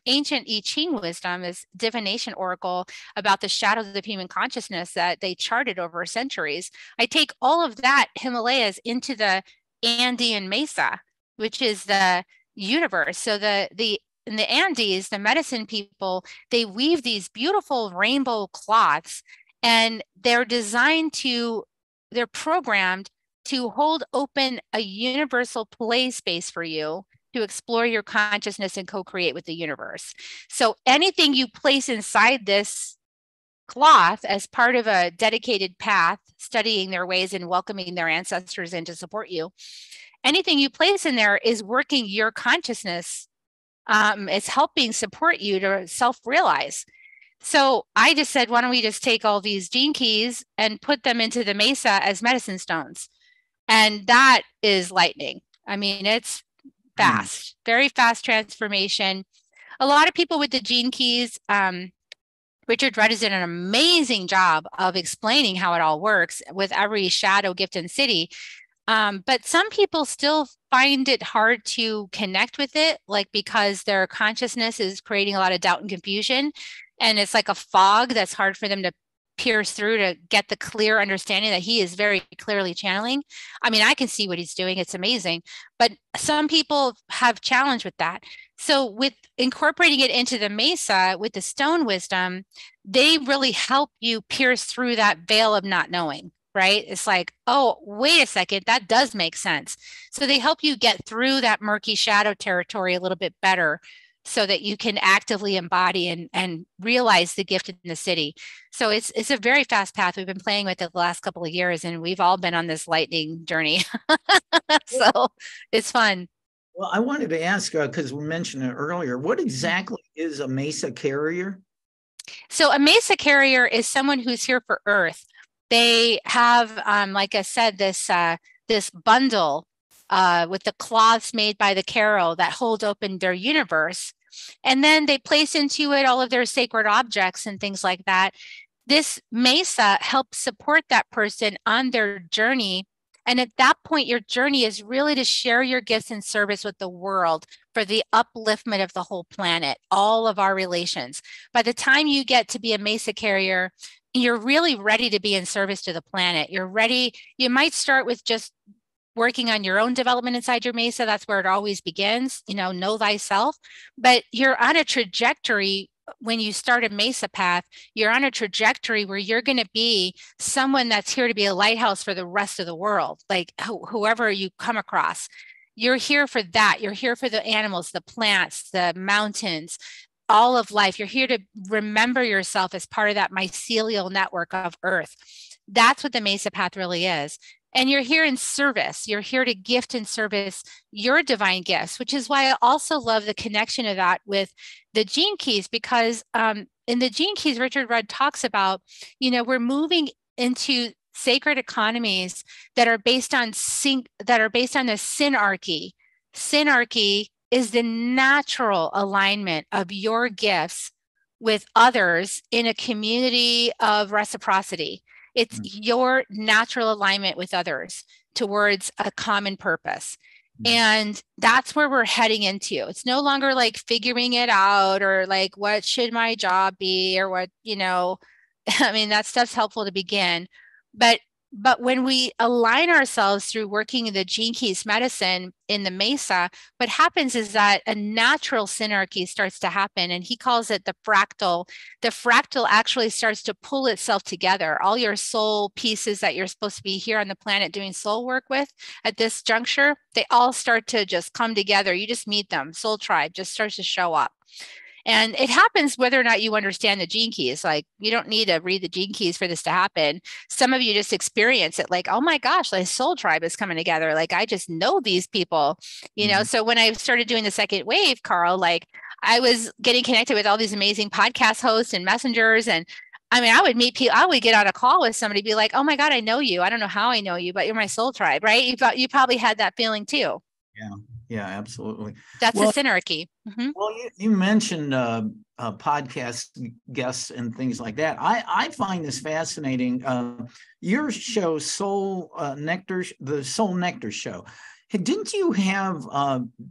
ancient I Ching wisdom, this divination oracle about the shadows of human consciousness that they charted over centuries. I take all of that Himalayas into the Andean Mesa, which is the universe. So in the Andes, the medicine people, they weave these beautiful rainbow cloths, and they're programmed to hold open a universal play space for you to explore your consciousness and co-create with the universe. So anything you place inside this cloth as part of a dedicated path, studying their ways and welcoming their ancestors in to support you, anything you place in there is working your consciousness. It's helping support you to self-realize. So I just said, why don't we just take all these gene keys and put them into the Mesa as medicine stones? And that is lightning. I mean, it's fast, very fast transformation. A lot of people with the gene keys, Richard Redis did an amazing job of explaining how it all works with every shadow, gift, and city. But some people still find it hard to connect with it, like because their consciousness is creating a lot of doubt and confusion. And it's like a fog that's hard for them to pierce through to get the clear understanding that he is very clearly channeling. I mean, I can see what he's doing. It's amazing. But some people have challenge with that. So with incorporating it into the Mesa with the stone wisdom, they really help you pierce through that veil of not knowing. Right? It's like, oh, wait a second, that does make sense. So they help you get through that murky shadow territory a little bit better so that you can actively embody and realize the gift in the city. So it's a very fast path. We've been playing with it the last couple of years, and we've all been on this lightning journey. So it's fun. Well, I wanted to ask, because we mentioned it earlier, what exactly is a Mesa Carrier? So a Mesa Carrier is someone who's here for Earth. They have, like I said, this bundle with the cloths made by the Carol that hold open their universe. And then they place into it all of their sacred objects and things like that. This Mesa helps support that person on their journey. And at that point, your journey is really to share your gifts and service with the world for the upliftment of the whole planet, all of our relations. By the time you get to be a Mesa Carrier, you're really ready to be in service to the planet. You're ready. You might start with just working on your own development inside your Mesa. That's where it always begins, know thyself. But you're on a trajectory. When you start a Mesa path, you're on a trajectory where you're going to be someone that's here to be a lighthouse for the rest of the world, like whoever you come across. You're here for that. You're here for the animals, the plants, the mountains, all of life. You're here to remember yourself as part of that mycelial network of Earth. That's what the Mesa path really is. And you're here in service. You're here to gift and service your divine gifts, which is why I also love the connection of that with the Gene Keys, because in the Gene Keys, Richard Rudd talks about, we're moving into sacred economies that are based on the synarchy. Synarchy is the natural alignment of your gifts with others in a community of reciprocity. It's your natural alignment with others towards a common purpose. And that's where we're heading into. It's no longer like figuring it out or like, what should my job be or what, I mean, that stuff's helpful to begin. But when we align ourselves through working the Gene Keys medicine in the Mesa, what happens is that a natural synarchy starts to happen. And he calls it the fractal. The fractal actually starts to pull itself together. All your soul pieces that you're supposed to be here on the planet doing soul work with at this juncture, they all start to just come together. You just meet them. Soul tribe just starts to show up. And it happens whether or not you understand the Gene Keys. Like, you don't need to read the Gene Keys for this to happen. Some of you just experience it like, oh my gosh, the soul tribe is coming together. Like, I just know these people, So when I started doing the second wave, Carl, like I was getting connected with all these amazing podcast hosts and messengers. And I mean, I would meet people, I would get on a call with somebody, be like, oh my God, I know you. I don't know how I know you, but you're my soul tribe, right? You probably had that feeling too. Yeah, absolutely. That's a synarchy. Mm-hmm. Well, you mentioned podcast guests and things like that. I find this fascinating. Your show, the Soul Nectar Show. Didn't you have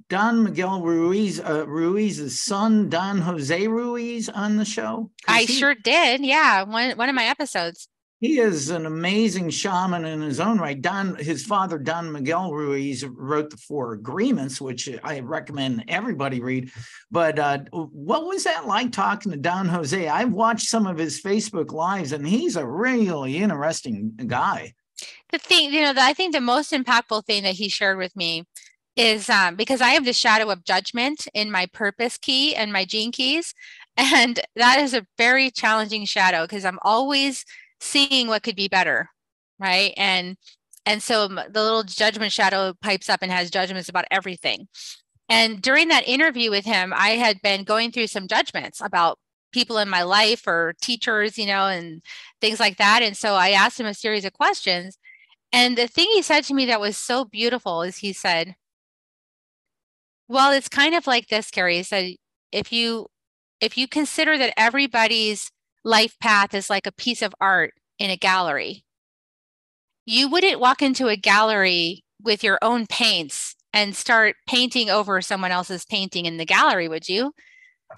Don Miguel Ruiz's son, Don Jose Ruiz, on the show? I sure did. Yeah, one of my episodes. He is an amazing shaman in his own right. His father, Don Miguel Ruiz, wrote the Four Agreements, which I recommend everybody read. But what was that like talking to Don Jose? I've watched some of his Facebook Lives, and he's a really interesting guy. The thing, I think the most impactful thing that he shared with me is because I have the shadow of judgment in my purpose key and my Gene Keys. And that is a very challenging shadow because I'm always seeing what could be better, right? And so the little judgment shadow pipes up and has judgments about everything. And during that interview with him, I had been going through some judgments about people in my life or teachers, and things like that. And so I asked him a series of questions. And the thing he said to me that was so beautiful is he said, well, it's kind of like this, Kerri. He said, if you consider that everybody's life path is like a piece of art in a gallery, you wouldn't walk into a gallery with your own paints and start painting over someone else's painting in the gallery, would you?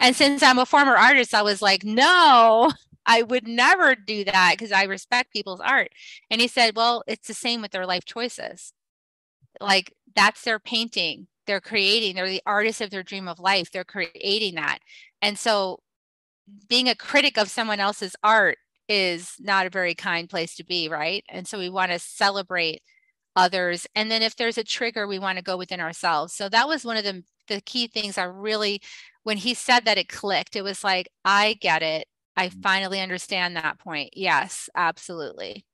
And since I'm a former artist, I was like, no, I would never do that because I respect people's art. And he said, well, it's the same with their life choices. Like, that's their painting. They're creating, they're the artists of their dream of life. They're creating that. And so being a critic of someone else's art is not a very kind place to be, right? And so we want to celebrate others. And then if there's a trigger, we want to go within ourselves. So that was one of the key things I really, when he said that, it clicked. It was like, I get it. I finally understand that point. Yes, absolutely.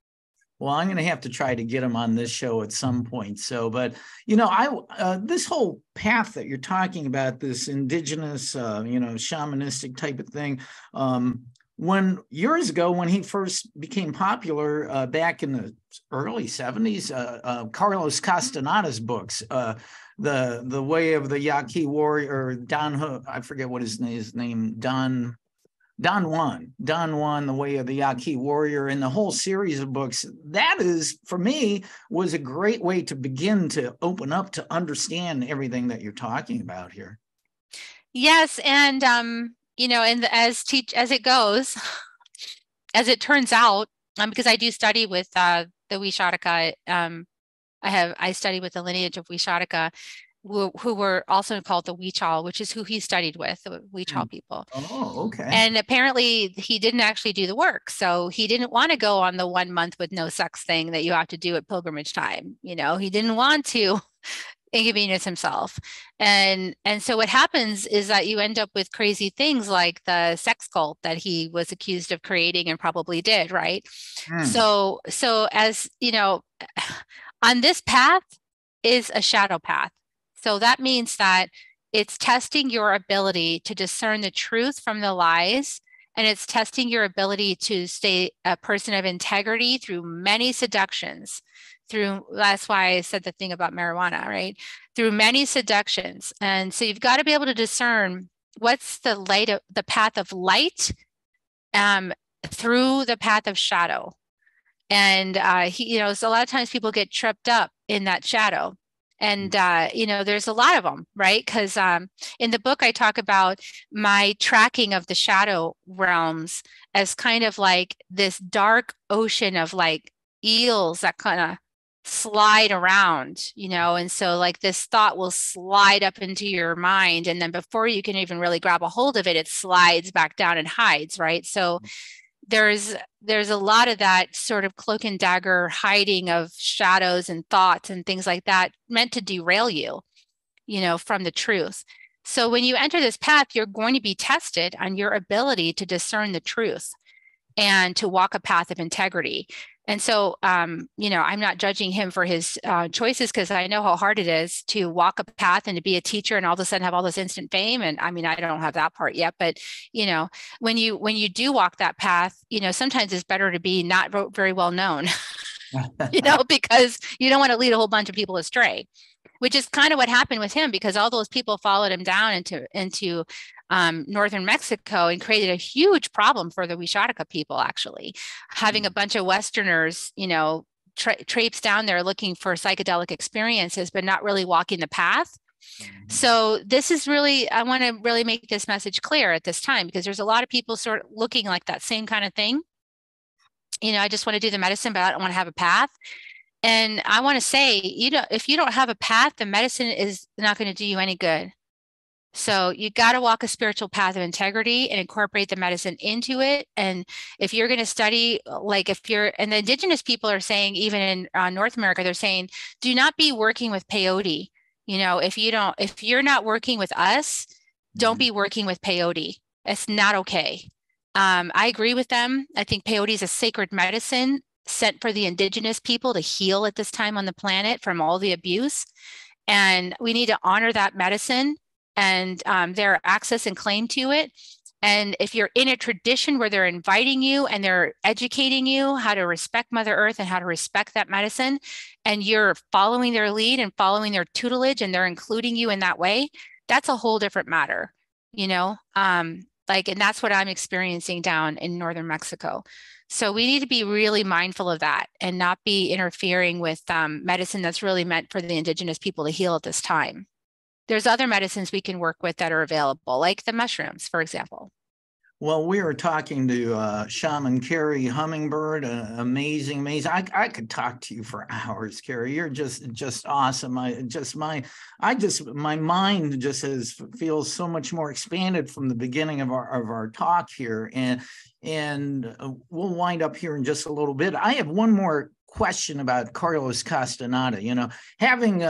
Well, I'm going to have to try to get him on this show at some point. So, but, this whole path that you're talking about, this indigenous, shamanistic type of thing, when years ago, when he first became popular back in the early 70s, Carlos Castaneda's books, the Way of the Yaqui Warrior, or I forget what his name, Don Juan, The Way of the Yaqui Warrior, and the whole series of books, that is, for me, was a great way to begin to open up to understand everything that you're talking about here. Yes, and as it goes, as it turns out, because I do study with the Wishatika, I study with the lineage of Wishatika, who were also called the Wichal, which is who he studied with, the Wichal people. Oh, okay. And apparently he didn't actually do the work. So he didn't want to go on the 1 month with no sex thing that you have to do at pilgrimage time. He didn't want to inconvenience himself. And so what happens is that you end up with crazy things like the sex cult that he was accused of creating and probably did, right? So as on this path is a shadow path. So that means that it's testing your ability to discern the truth from the lies, and it's testing your ability to stay a person of integrity through many seductions. That's why I said the thing about marijuana, right? Through many seductions. And so you've got to be able to discern what's the path of light through the path of shadow. And so a lot of times people get tripped up in that shadow. And, there's a lot of them, right? Because in the book, I talk about my tracking of the shadow realms as kind of like this dark ocean of like eels that kind of slide around, and so like this thought will slide up into your mind. And then before you can even really grab a hold of it, it slides back down and hides, right? So there's a lot of that sort of cloak and dagger hiding of shadows and thoughts and things like that meant to derail you, from the truth. So when you enter this path, you're going to be tested on your ability to discern the truth and to walk a path of integrity. And so, I'm not judging him for his choices, because I know how hard it is to walk a path and to be a teacher and all of a sudden have all this instant fame. And I mean, I don't have that part yet, but, when you do walk that path, sometimes it's better to be not very well known, because you don't want to lead a whole bunch of people astray, which is kind of what happened with him, because all those people followed him down into northern Mexico and created a huge problem for the Wishatika people, actually, having a bunch of Westerners, traipse down there looking for psychedelic experiences, but not really walking the path. So this is really, I want to really make this message clear at this time, because there's a lot of people sort of looking like that same kind of thing. I just want to do the medicine, but I don't want to have a path. And I want to say, if you don't have a path, the medicine is not going to do you any good. So you got to walk a spiritual path of integrity and incorporate the medicine into it. And if you're going to study, and the indigenous people are saying, even in North America, they're saying, do not be working with peyote. If you're not working with us, don't be working with peyote. It's not okay. I agree with them. I think peyote is a sacred medicine sent for the indigenous people to heal at this time on the planet from all the abuse. And we need to honor that medicine and their access and claim to it. And if you're in a tradition where they're inviting you and they're educating you how to respect Mother Earth and how to respect that medicine, and you're following their lead and following their tutelage, and they're including you in that way, that's a whole different matter, and that's what I'm experiencing down in northern Mexico. So we need to be really mindful of that and not be interfering with medicine that's really meant for the indigenous people to heal at this time. There's other medicines we can work with that are available, like the mushrooms, for example. Well, we were talking to Shaman Kerri Hummingbird, amazing. I could talk to you for hours, Kerri. You're just awesome. My mind just feels so much more expanded from the beginning of our talk here, and we'll wind up here in just a little bit. I have one more question about Carlos Castaneda. Having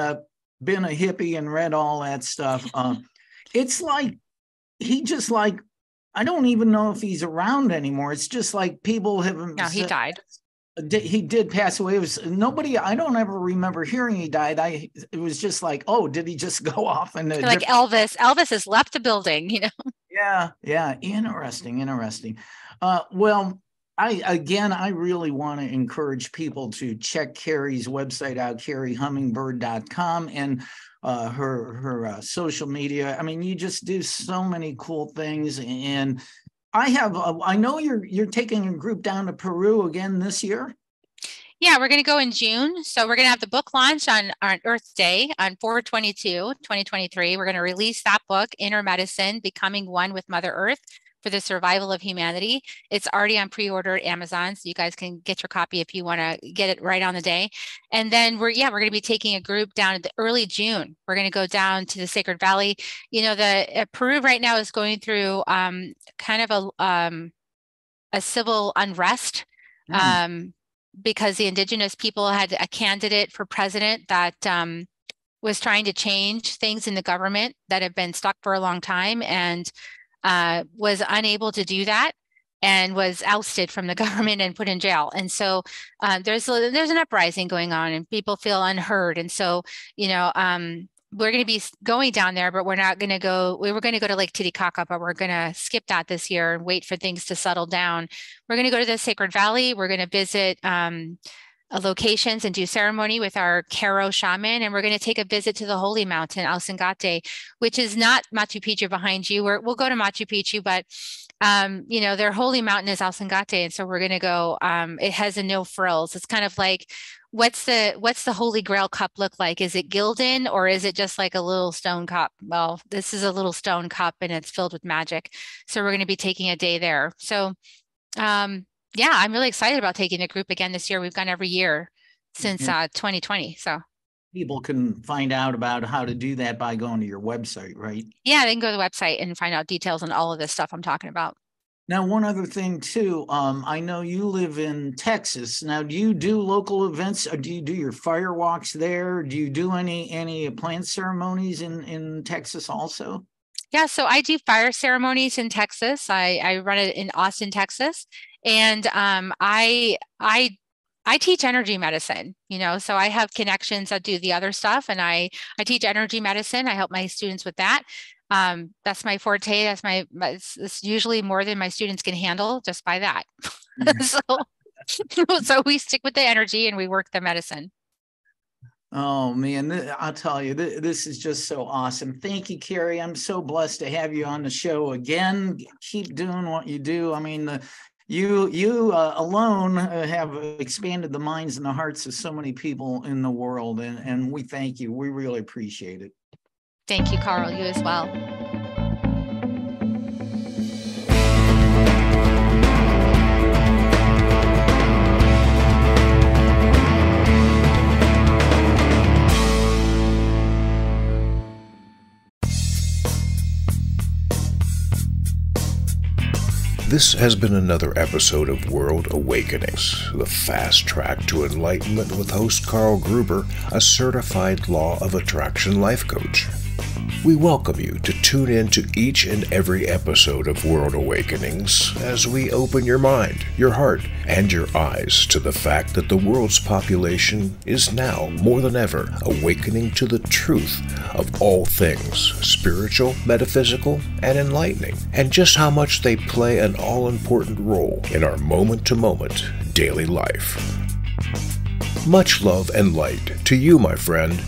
been a hippie and read all that stuff, it's like he just like, I don't even know if he's around anymore. It's just like people have. No, he died. He did pass away. It was nobody. I don't ever remember hearing he died. It was just like, oh, did he just go off? And like Elvis. Elvis has left the building. You know. Yeah. Interesting. Well, I really want to encourage people to check Kerri's website out, kerrihummingbird.com, and her social media. I mean, you just do so many cool things. And I know you're taking a group down to Peru again this year. Yeah, we're going to go in June. So we're going to have the book launch on Earth Day on 4/22/2023. We're going to release that book, Inner Medicine, Becoming One with Mother Earth for the Survival of Humanity. It's already on pre-order at Amazon, so you guys can get your copy if you want to get it right on the day. And then we're going to be taking a group down in the early June. We're going to go down to the Sacred Valley. You know, Peru right now is going through kind of a civil unrest. Because the indigenous people had a candidate for president that was trying to change things in the government that have been stuck for a long time, and was unable to do that, and was ousted from the government and put in jail. And so there's an uprising going on, and people feel unheard. And so, you know, we're going to be going down there, but we're not going to go. We were going to go to Lake Titicaca, but we're going to skip that this year and wait for things to settle down. We're going to go to the Sacred Valley. We're going to visit locations and do ceremony with our Caro shaman. And we're going to take a visit to the Holy Mountain, Alsangate, which is not Machu Picchu behind you. We'll go to Machu Picchu, but you know, their holy mountain is Alsangate. And so we're going to go, it has a no frills. It's kind of like, what's the Holy Grail cup look like? Is it gilded, or is it just like a little stone cup? Well, this is a little stone cup and it's filled with magic. So we're going to be taking a day there. So, yeah, I'm really excited about taking a group again this year. We've gone every year since 2020. So people can find out about how to do that by going to your website, right? Yeah, they can go to the website and find out details on all of this stuff I'm talking about. Now, one other thing too, I know you live in Texas. Now, do you do local events? Or do you do your fire walks there? Do you do any plant ceremonies in Texas also? Yeah, so I do fire ceremonies in Texas. I run it in Austin, Texas, and I teach energy medicine. You know, so I have connections that do the other stuff, and I teach energy medicine. I help my students with that. That's my forte. It's usually more than my students can handle just by that. So we stick with the energy and we work the medicine. Oh man, I'll tell you, this is just so awesome. Thank you, Kerri. I'm so blessed to have you on the show again. Keep doing what you do. I mean, you alone have expanded the minds and the hearts of so many people in the world, and we thank you. We really appreciate it. Thank you, Carl. You as well. This has been another episode of World Awakenings, the fast track to enlightenment with host Carl Gruber, a certified Law of Attraction life coach. We welcome you to tune in to each and every episode of World Awakenings as we open your mind, your heart, and your eyes to the fact that the world's population is now, more than ever, awakening to the truth of all things spiritual, metaphysical, and enlightening, and just how much they play an all-important role in our moment-to-moment daily life. Much love and light to you, my friend,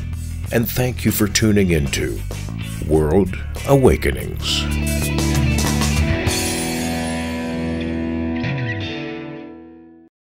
and thank you for tuning into World Awakenings.